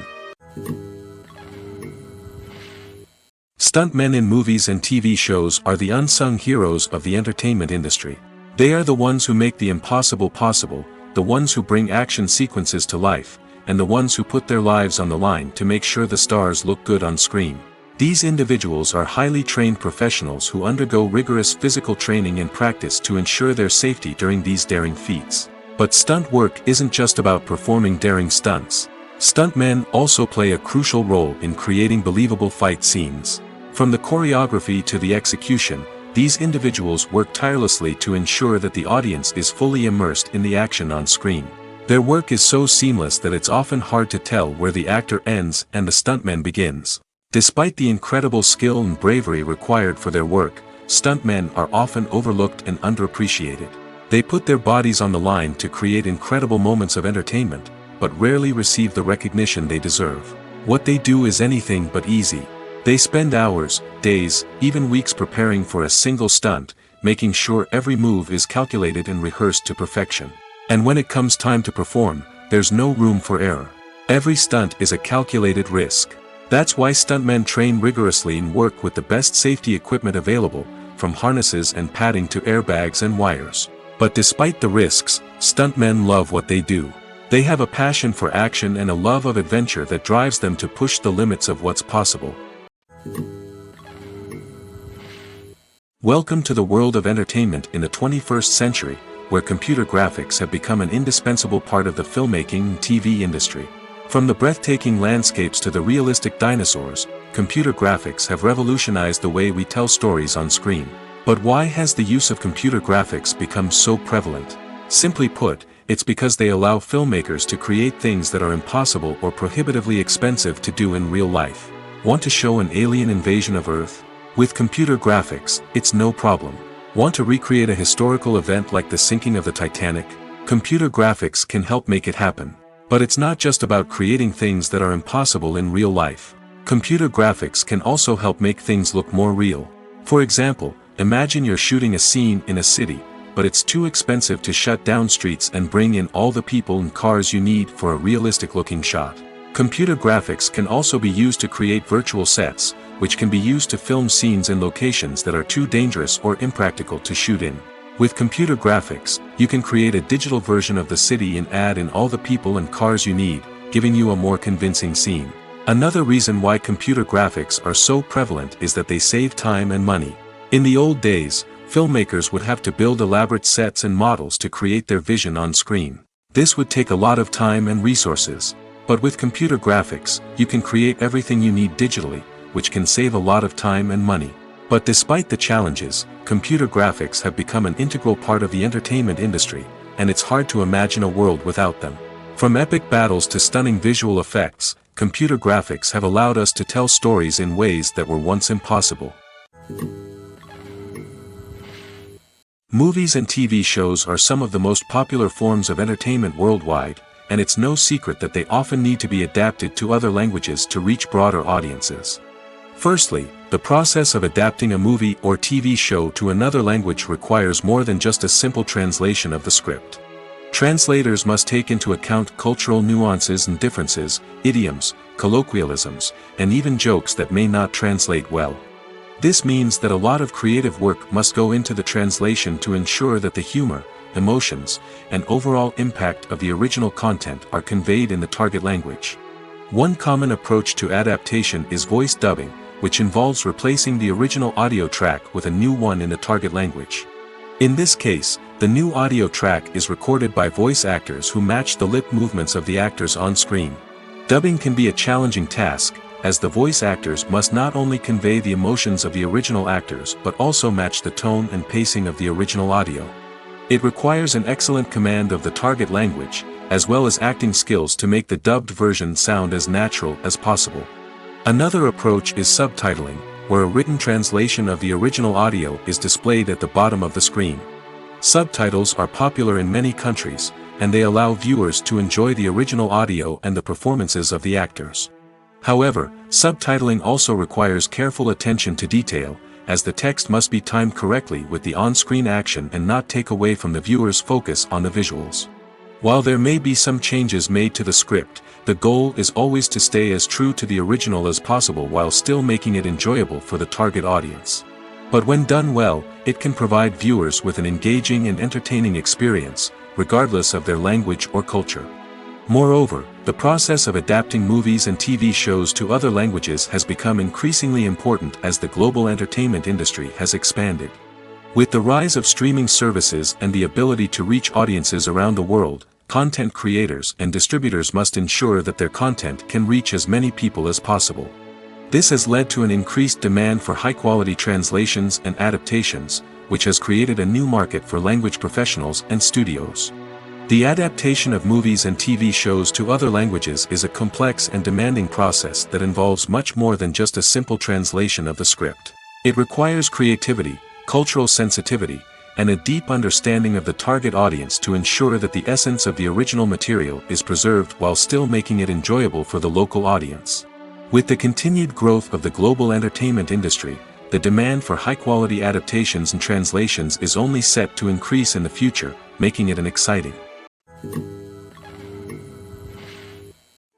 Speaker 1: Stuntmen in movies and TV shows are the unsung heroes of the entertainment industry. They are the ones who make the impossible possible, the ones who bring action sequences to life, and the ones who put their lives on the line to make sure the stars look good on screen. These individuals are highly trained professionals who undergo rigorous physical training and practice to ensure their safety during these daring feats. But stunt work isn't just about performing daring stunts. Stuntmen also play a crucial role in creating believable fight scenes. From the choreography to the execution, these individuals work tirelessly to ensure that the audience is fully immersed in the action on screen. Their work is so seamless that it's often hard to tell where the actor ends and the stuntman begins. Despite the incredible skill and bravery required for their work, stuntmen are often overlooked and underappreciated. They put their bodies on the line to create incredible moments of entertainment, but rarely receive the recognition they deserve. What they do is anything but easy. They spend hours, days, even weeks preparing for a single stunt, making sure every move is calculated and rehearsed to perfection. And when it comes time to perform, there's no room for error. Every stunt is a calculated risk. That's why stuntmen train rigorously and work with the best safety equipment available, from harnesses and padding to airbags and wires. But despite the risks, stuntmen love what they do. They have a passion for action and a love of adventure that drives them to push the limits of what's possible. Welcome to the world of entertainment in the 21st century, where computer graphics have become an indispensable part of the filmmaking and TV industry. From the breathtaking landscapes to the realistic dinosaurs, computer graphics have revolutionized the way we tell stories on screen. But why has the use of computer graphics become so prevalent? Simply put, it's because they allow filmmakers to create things that are impossible or prohibitively expensive to do in real life. Want to show an alien invasion of Earth? With computer graphics, it's no problem. Want to recreate a historical event like the sinking of the Titanic? Computer graphics can help make it happen. But it's not just about creating things that are impossible in real life. Computer graphics can also help make things look more real. For example, imagine you're shooting a scene in a city, but it's too expensive to shut down streets and bring in all the people and cars you need for a realistic-looking shot. Computer graphics can also be used to create virtual sets, which can be used to film scenes in locations that are too dangerous or impractical to shoot in. With computer graphics, you can create a digital version of the city and add in all the people and cars you need, giving you a more convincing scene. Another reason why computer graphics are so prevalent is that they save time and money. In the old days, filmmakers would have to build elaborate sets and models to create their vision on screen. This would take a lot of time and resources. But with computer graphics, you can create everything you need digitally, which can save a lot of time and money. But despite the challenges, computer graphics have become an integral part of the entertainment industry, and it's hard to imagine a world without them. From epic battles to stunning visual effects, computer graphics have allowed us to tell stories in ways that were once impossible. Movies and TV shows are some of the most popular forms of entertainment worldwide, and it's no secret that they often need to be adapted to other languages to reach broader audiences. Firstly, the process of adapting a movie or TV show to another language requires more than just a simple translation of the script. Translators must take into account cultural nuances and differences, idioms, colloquialisms, and even jokes that may not translate well. This means that a lot of creative work must go into the translation to ensure that the humor, emotions, and overall impact of the original content are conveyed in the target language. One common approach to adaptation is voice dubbing, which involves replacing the original audio track with a new one in the target language. In this case, the new audio track is recorded by voice actors who match the lip movements of the actors on screen. Dubbing can be a challenging task, as the voice actors must not only convey the emotions of the original actors but also match the tone and pacing of the original audio. It requires an excellent command of the target language, as well as acting skills to make the dubbed version sound as natural as possible. Another approach is subtitling, where a written translation of the original audio is displayed at the bottom of the screen. Subtitles are popular in many countries, and they allow viewers to enjoy the original audio and the performances of the actors. However, subtitling also requires careful attention to detail, as the text must be timed correctly with the on-screen action and not take away from the viewer's focus on the visuals. While there may be some changes made to the script, the goal is always to stay as true to the original as possible while still making it enjoyable for the target audience. But when done well, it can provide viewers with an engaging and entertaining experience, regardless of their language or culture. Moreover, the process of adapting movies and TV shows to other languages has become increasingly important as the global entertainment industry has expanded. With the rise of streaming services and the ability to reach audiences around the world, content creators and distributors must ensure that their content can reach as many people as possible. This has led to an increased demand for high-quality translations and adaptations, which has created a new market for language professionals and studios. The adaptation of movies and TV shows to other languages is a complex and demanding process that involves much more than just a simple translation of the script. It requires creativity, cultural sensitivity, and a deep understanding of the target audience to ensure that the essence of the original material is preserved while still making it enjoyable for the local audience. With the continued growth of the global entertainment industry, the demand for high-quality adaptations and translations is only set to increase in the future, making it an exciting.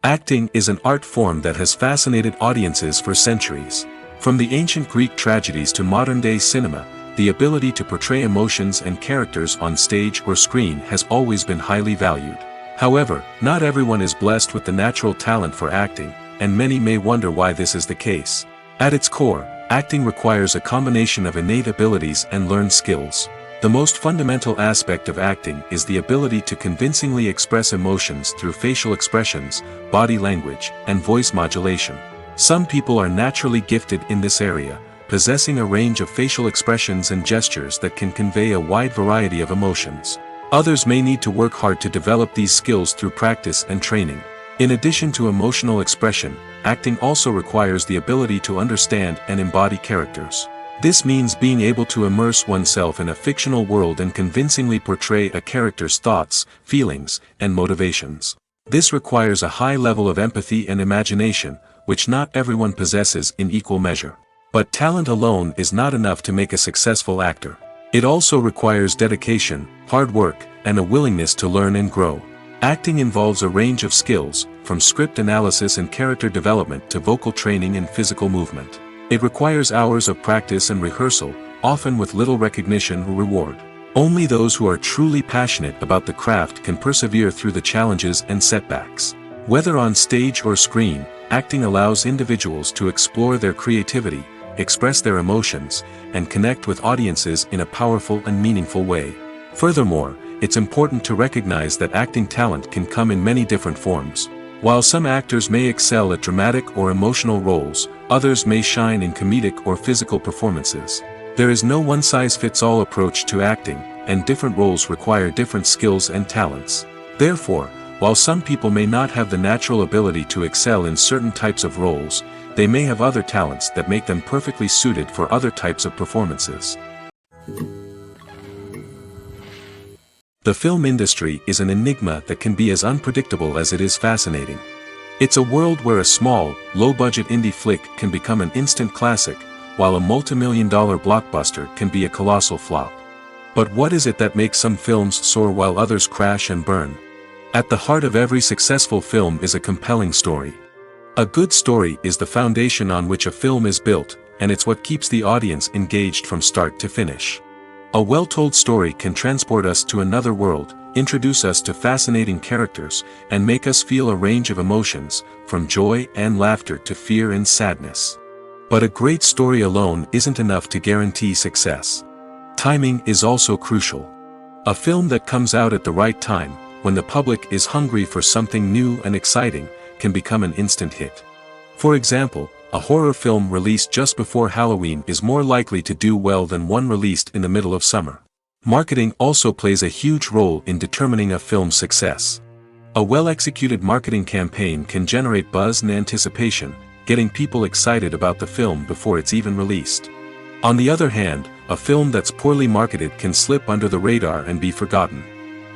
Speaker 1: Acting is an art form that has fascinated audiences for centuries. From the ancient Greek tragedies to modern-day cinema, the ability to portray emotions and characters on stage or screen has always been highly valued. However, not everyone is blessed with the natural talent for acting, and many may wonder why this is the case. At its core, acting requires a combination of innate abilities and learned skills. The most fundamental aspect of acting is the ability to convincingly express emotions through facial expressions, body language, and voice modulation. Some people are naturally gifted in this area, possessing a range of facial expressions and gestures that can convey a wide variety of emotions. Others may need to work hard to develop these skills through practice and training. In addition to emotional expression, acting also requires the ability to understand and embody characters. This means being able to immerse oneself in a fictional world and convincingly portray a character's thoughts, feelings, and motivations. This requires a high level of empathy and imagination, which not everyone possesses in equal measure. But talent alone is not enough to make a successful actor. It also requires dedication, hard work, and a willingness to learn and grow. Acting involves a range of skills, from script analysis and character development to vocal training and physical movement. It requires hours of practice and rehearsal, often with little recognition or reward. Only those who are truly passionate about the craft can persevere through the challenges and setbacks. Whether on stage or screen, acting allows individuals to explore their creativity, express their emotions, and connect with audiences in a powerful and meaningful way. Furthermore, it's important to recognize that acting talent can come in many different forms. While some actors may excel at dramatic or emotional roles, others may shine in comedic or physical performances. There is no one-size-fits-all approach to acting, and different roles require different skills and talents. Therefore, while some people may not have the natural ability to excel in certain types of roles, they may have other talents that make them perfectly suited for other types of performances. The film industry is an enigma that can be as unpredictable as it is fascinating. It's a world where a small, low-budget indie flick can become an instant classic, while a multi-million-dollar blockbuster can be a colossal flop. But what is it that makes some films soar while others crash and burn? At the heart of every successful film is a compelling story. A good story is the foundation on which a film is built, and it's what keeps the audience engaged from start to finish. A well-told story can transport us to another world, introduce us to fascinating characters, and make us feel a range of emotions, from joy and laughter to fear and sadness. But a great story alone isn't enough to guarantee success. Timing is also crucial. A film that comes out at the right time, when the public is hungry for something new and exciting, can become an instant hit. For example, a horror film released just before Halloween is more likely to do well than one released in the middle of summer. Marketing also plays a huge role in determining a film's success. A well-executed marketing campaign can generate buzz and anticipation, getting people excited about the film before it's even released. On the other hand, a film that's poorly marketed can slip under the radar and be forgotten.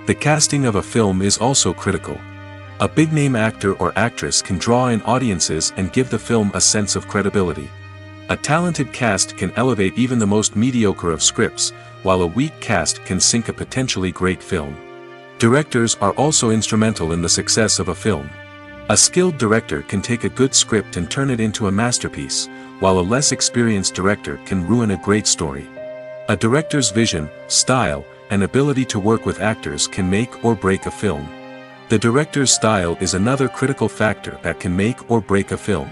Speaker 1: The casting of a film is also critical. A big-name actor or actress can draw in audiences and give the film a sense of credibility. A talented cast can elevate even the most mediocre of scripts, while a weak cast can sink a potentially great film. Directors are also instrumental in the success of a film. A skilled director can take a good script and turn it into a masterpiece, while a less experienced director can ruin a great story. A director's vision, style, and ability to work with actors can make or break a film. The director's style is another critical factor that can make or break a film.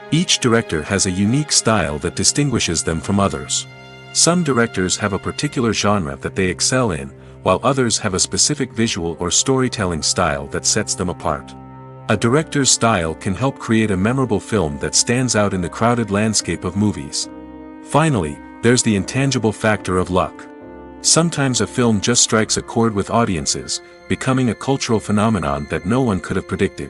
Speaker 1: Each director has a unique style that distinguishes them from others. Some directors have a particular genre that they excel in, while others have a specific visual or storytelling style that sets them apart. A director's style can help create a memorable film that stands out in the crowded landscape of movies. Finally, there's the intangible factor of luck. Sometimes a film just strikes a chord with audiences, becoming a cultural phenomenon that no one could have predicted.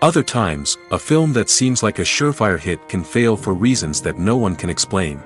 Speaker 1: Other times, a film that seems like a surefire hit can fail for reasons that no one can explain.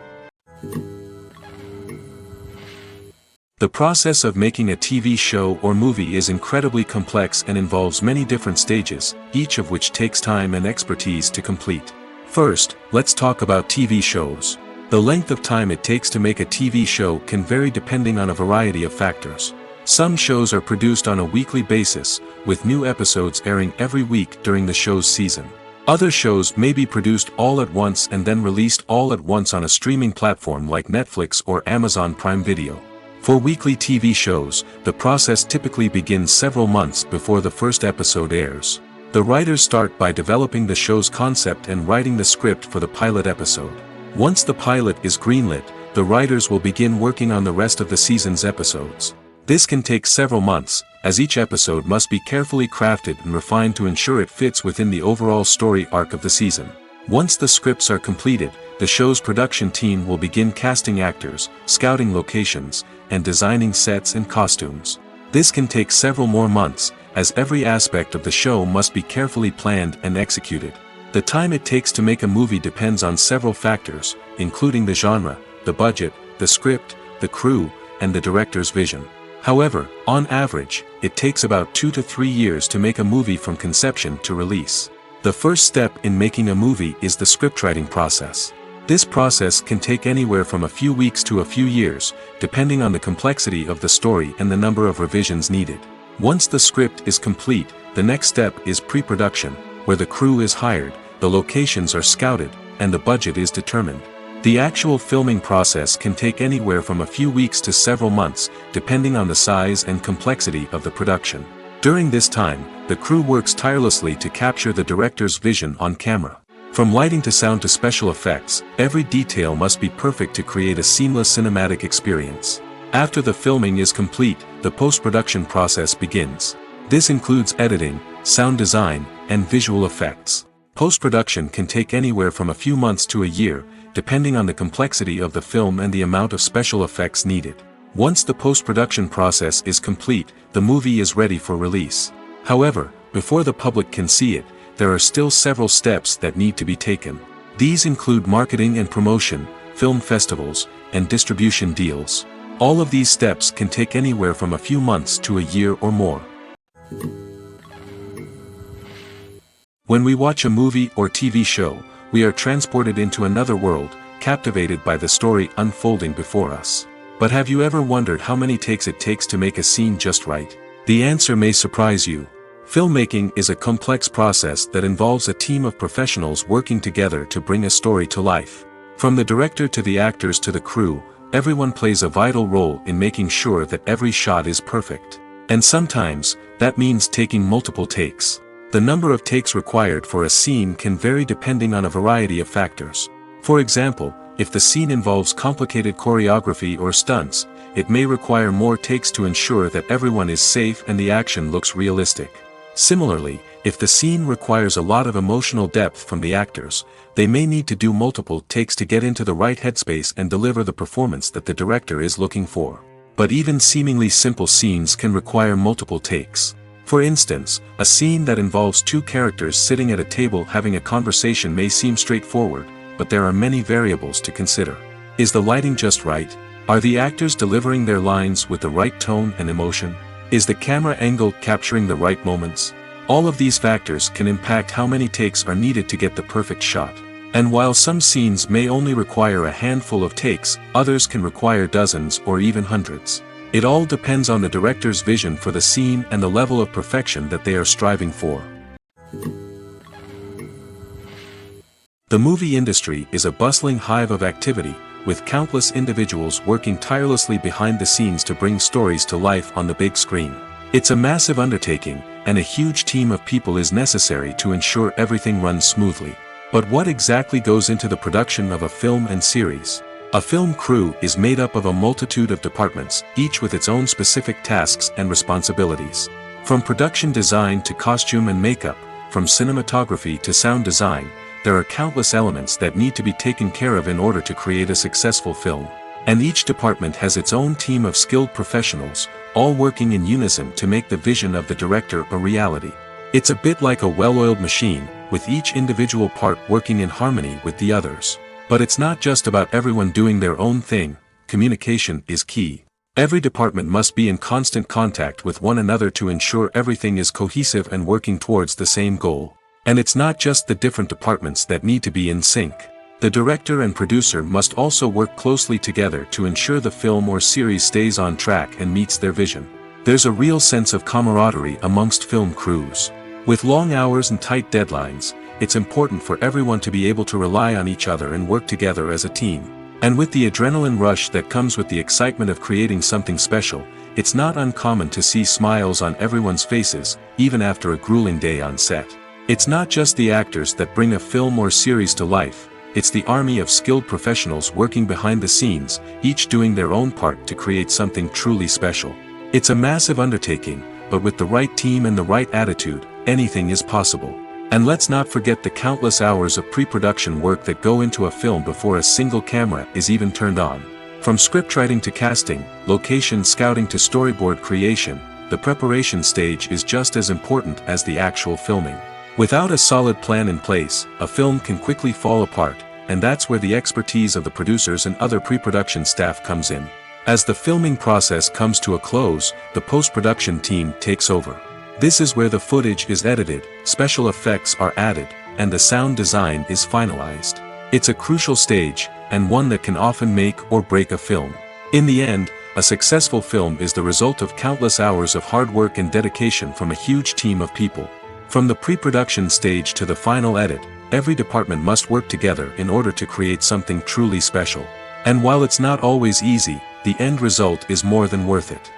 Speaker 1: The process of making a TV show or movie is incredibly complex and involves many different stages, each of which takes time and expertise to complete. First, let's talk about TV shows. The length of time it takes to make a TV show can vary depending on a variety of factors. Some shows are produced on a weekly basis, with new episodes airing every week during the show's season. Other shows may be produced all at once and then released all at once on a streaming platform like Netflix or Amazon Prime Video. For weekly TV shows, the process typically begins several months before the first episode airs. The writers start by developing the show's concept and writing the script for the pilot episode. Once the pilot is greenlit, the writers will begin working on the rest of the season's episodes. This can take several months, as each episode must be carefully crafted and refined to ensure it fits within the overall story arc of the season. Once the scripts are completed, the show's production team will begin casting actors, scouting locations, and designing sets and costumes. This can take several more months, as every aspect of the show must be carefully planned and executed. The time it takes to make a movie depends on several factors, including the genre, the budget, the script, the crew, and the director's vision. However, on average, it takes about 2 to 3 years to make a movie from conception to release. The first step in making a movie is the scriptwriting process. This process can take anywhere from a few weeks to a few years, depending on the complexity of the story and the number of revisions needed. Once the script is complete, the next step is pre-production, where the crew is hired, the locations are scouted, and the budget is determined. The actual filming process can take anywhere from a few weeks to several months, depending on the size and complexity of the production. During this time, the crew works tirelessly to capture the director's vision on camera. From lighting to sound to special effects, every detail must be perfect to create a seamless cinematic experience. After the filming is complete, the post-production process begins. This includes editing, sound design, and visual effects. Post-production can take anywhere from a few months to a year, depending on the complexity of the film and the amount of special effects needed. Once the post-production process is complete, the movie is ready for release. However, before the public can see it, there are still several steps that need to be taken. These include marketing and promotion, film festivals, and distribution deals. All of these steps can take anywhere from a few months to a year or more. When we watch a movie or TV show, we are transported into another world, captivated by the story unfolding before us. But have you ever wondered how many takes it takes to make a scene just right? The answer may surprise you. Filmmaking is a complex process that involves a team of professionals working together to bring a story to life. From the director to the actors to the crew, everyone plays a vital role in making sure that every shot is perfect. And sometimes, that means taking multiple takes. The number of takes required for a scene can vary depending on a variety of factors. For example, if the scene involves complicated choreography or stunts, it may require more takes to ensure that everyone is safe and the action looks realistic. Similarly, if the scene requires a lot of emotional depth from the actors, they may need to do multiple takes to get into the right headspace and deliver the performance that the director is looking for. But even seemingly simple scenes can require multiple takes. For instance, a scene that involves two characters sitting at a table having a conversation may seem straightforward, but there are many variables to consider. Is the lighting just right? Are the actors delivering their lines with the right tone and emotion? Is the camera angle capturing the right moments? All of these factors can impact how many takes are needed to get the perfect shot. And while some scenes may only require a handful of takes, others can require dozens or even hundreds. It all depends on the director's vision for the scene and the level of perfection that they are striving for. The movie industry is a bustling hive of activity, with countless individuals working tirelessly behind the scenes to bring stories to life on the big screen. It's a massive undertaking, and a huge team of people is necessary to ensure everything runs smoothly. But what exactly goes into the production of a film and series? A film crew is made up of a multitude of departments, each with its own specific tasks and responsibilities. From production design to costume and makeup, from cinematography to sound design, there are countless elements that need to be taken care of in order to create a successful film. And each department has its own team of skilled professionals, all working in unison to make the vision of the director a reality. It's a bit like a well-oiled machine, with each individual part working in harmony with the others. But it's not just about everyone doing their own thing. Communication is key. Every department must be in constant contact with one another to ensure everything is cohesive and working towards the same goal. And it's not just the different departments that need to be in sync. The director and producer must also work closely together to ensure the film or series stays on track and meets their vision. There's a real sense of camaraderie amongst film crews. With long hours and tight deadlines, it's important for everyone to be able to rely on each other and work together as a team. And with the adrenaline rush that comes with the excitement of creating something special, it's not uncommon to see smiles on everyone's faces, even after a grueling day on set. It's not just the actors that bring a film or series to life, it's the army of skilled professionals working behind the scenes, each doing their own part to create something truly special. It's a massive undertaking, but with the right team and the right attitude, anything is possible. And let's not forget the countless hours of pre-production work that go into a film before a single camera is even turned on. From scriptwriting to casting, location scouting to storyboard creation, the preparation stage is just as important as the actual filming. Without a solid plan in place, a film can quickly fall apart, and that's where the expertise of the producers and other pre-production staff comes in. As the filming process comes to a close, the post-production team takes over. This is where the footage is edited, special effects are added, and the sound design is finalized. It's a crucial stage, and one that can often make or break a film. In the end, a successful film is the result of countless hours of hard work and dedication from a huge team of people. From the pre-production stage to the final edit, every department must work together in order to create something truly special. And while it's not always easy, the end result is more than worth it.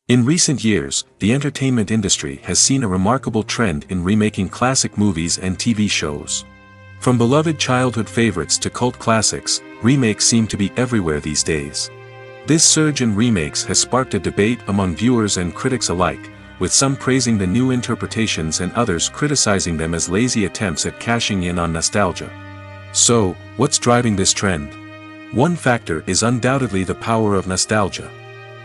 Speaker 1: In recent years, the entertainment industry has seen a remarkable trend in remaking classic movies and TV shows. From beloved childhood favorites to cult classics, remakes seem to be everywhere these days. This surge in remakes has sparked a debate among viewers and critics alike, with some praising the new interpretations and others criticizing them as lazy attempts at cashing in on nostalgia. So, what's driving this trend? One factor is undoubtedly the power of nostalgia.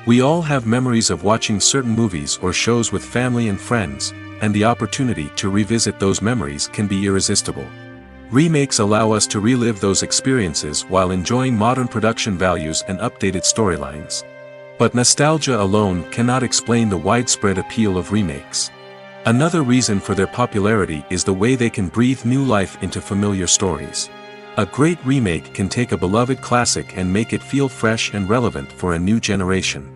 Speaker 1: We all have memories of watching certain movies or shows with family and friends, and the opportunity to revisit those memories can be irresistible. Remakes allow us to relive those experiences while enjoying modern production values and updated storylines. But nostalgia alone cannot explain the widespread appeal of remakes. Another reason for their popularity is the way they can breathe new life into familiar stories. A great remake can take a beloved classic and make it feel fresh and relevant for a new generation.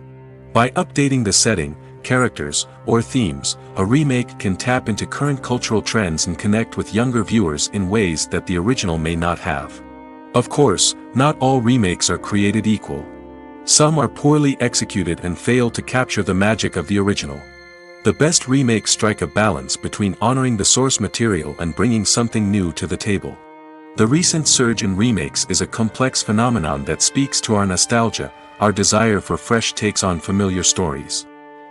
Speaker 1: By updating the setting, characters, or themes, a remake can tap into current cultural trends and connect with younger viewers in ways that the original may not have. Of course, not all remakes are created equal. Some are poorly executed and fail to capture the magic of the original. The best remakes strike a balance between honoring the source material and bringing something new to the table. The recent surge in remakes is a complex phenomenon that speaks to our nostalgia, our desire for fresh takes on familiar stories.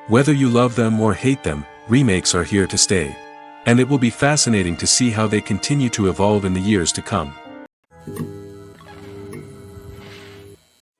Speaker 1: Whether you love them or hate them, remakes are here to stay. And it will be fascinating to see how they continue to evolve in the years to come.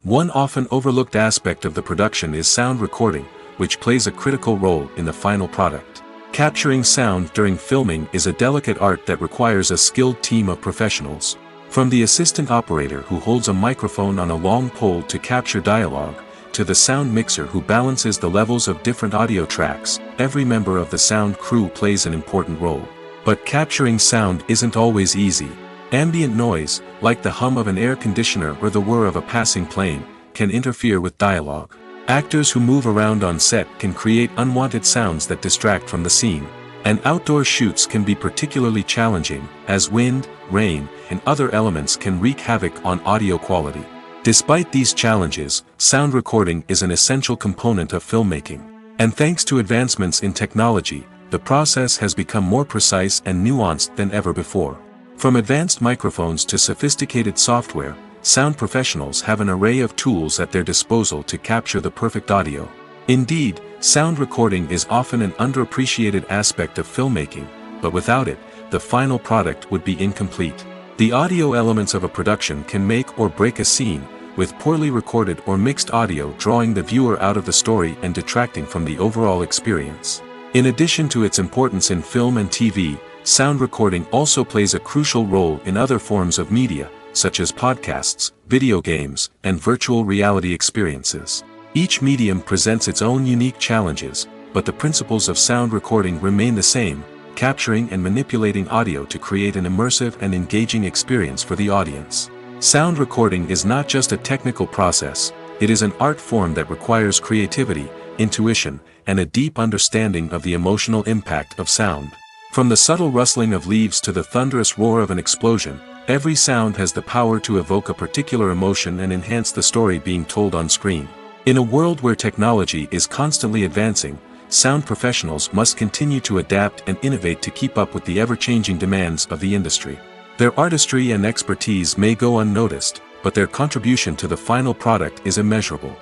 Speaker 1: One often overlooked aspect of the production is sound recording, which plays a critical role in the final product. Capturing sound during filming is a delicate art that requires a skilled team of professionals. From the assistant operator who holds a microphone on a long pole to capture dialogue, to the sound mixer who balances the levels of different audio tracks, every member of the sound crew plays an important role. But capturing sound isn't always easy. Ambient noise, like the hum of an air conditioner or the whir of a passing plane, can interfere with dialogue. Actors who move around on set can create unwanted sounds that distract from the scene. And outdoor shoots can be particularly challenging, as wind, rain, and other elements can wreak havoc on audio quality. Despite these challenges, sound recording is an essential component of filmmaking. And thanks to advancements in technology, the process has become more precise and nuanced than ever before. From advanced microphones to sophisticated software, sound professionals have an array of tools at their disposal to capture the perfect audio. Indeed, sound recording is often an underappreciated aspect of filmmaking, but without it, the final product would be incomplete. The audio elements of a production can make or break a scene, with poorly recorded or mixed audio drawing the viewer out of the story and detracting from the overall experience. In addition to its importance in film and TV, sound recording also plays a crucial role in other forms of media, such as podcasts, video games, and virtual reality experiences. Each medium presents its own unique challenges, but the principles of sound recording remain the same: capturing and manipulating audio to create an immersive and engaging experience for the audience. Sound recording is not just a technical process, it is an art form that requires creativity, intuition, and a deep understanding of the emotional impact of sound. From the subtle rustling of leaves to the thunderous roar of an explosion, every sound has the power to evoke a particular emotion and enhance the story being told on screen. In a world where technology is constantly advancing, sound professionals must continue to adapt and innovate to keep up with the ever-changing demands of the industry. Their artistry and expertise may go unnoticed, but their contribution to the final product is immeasurable.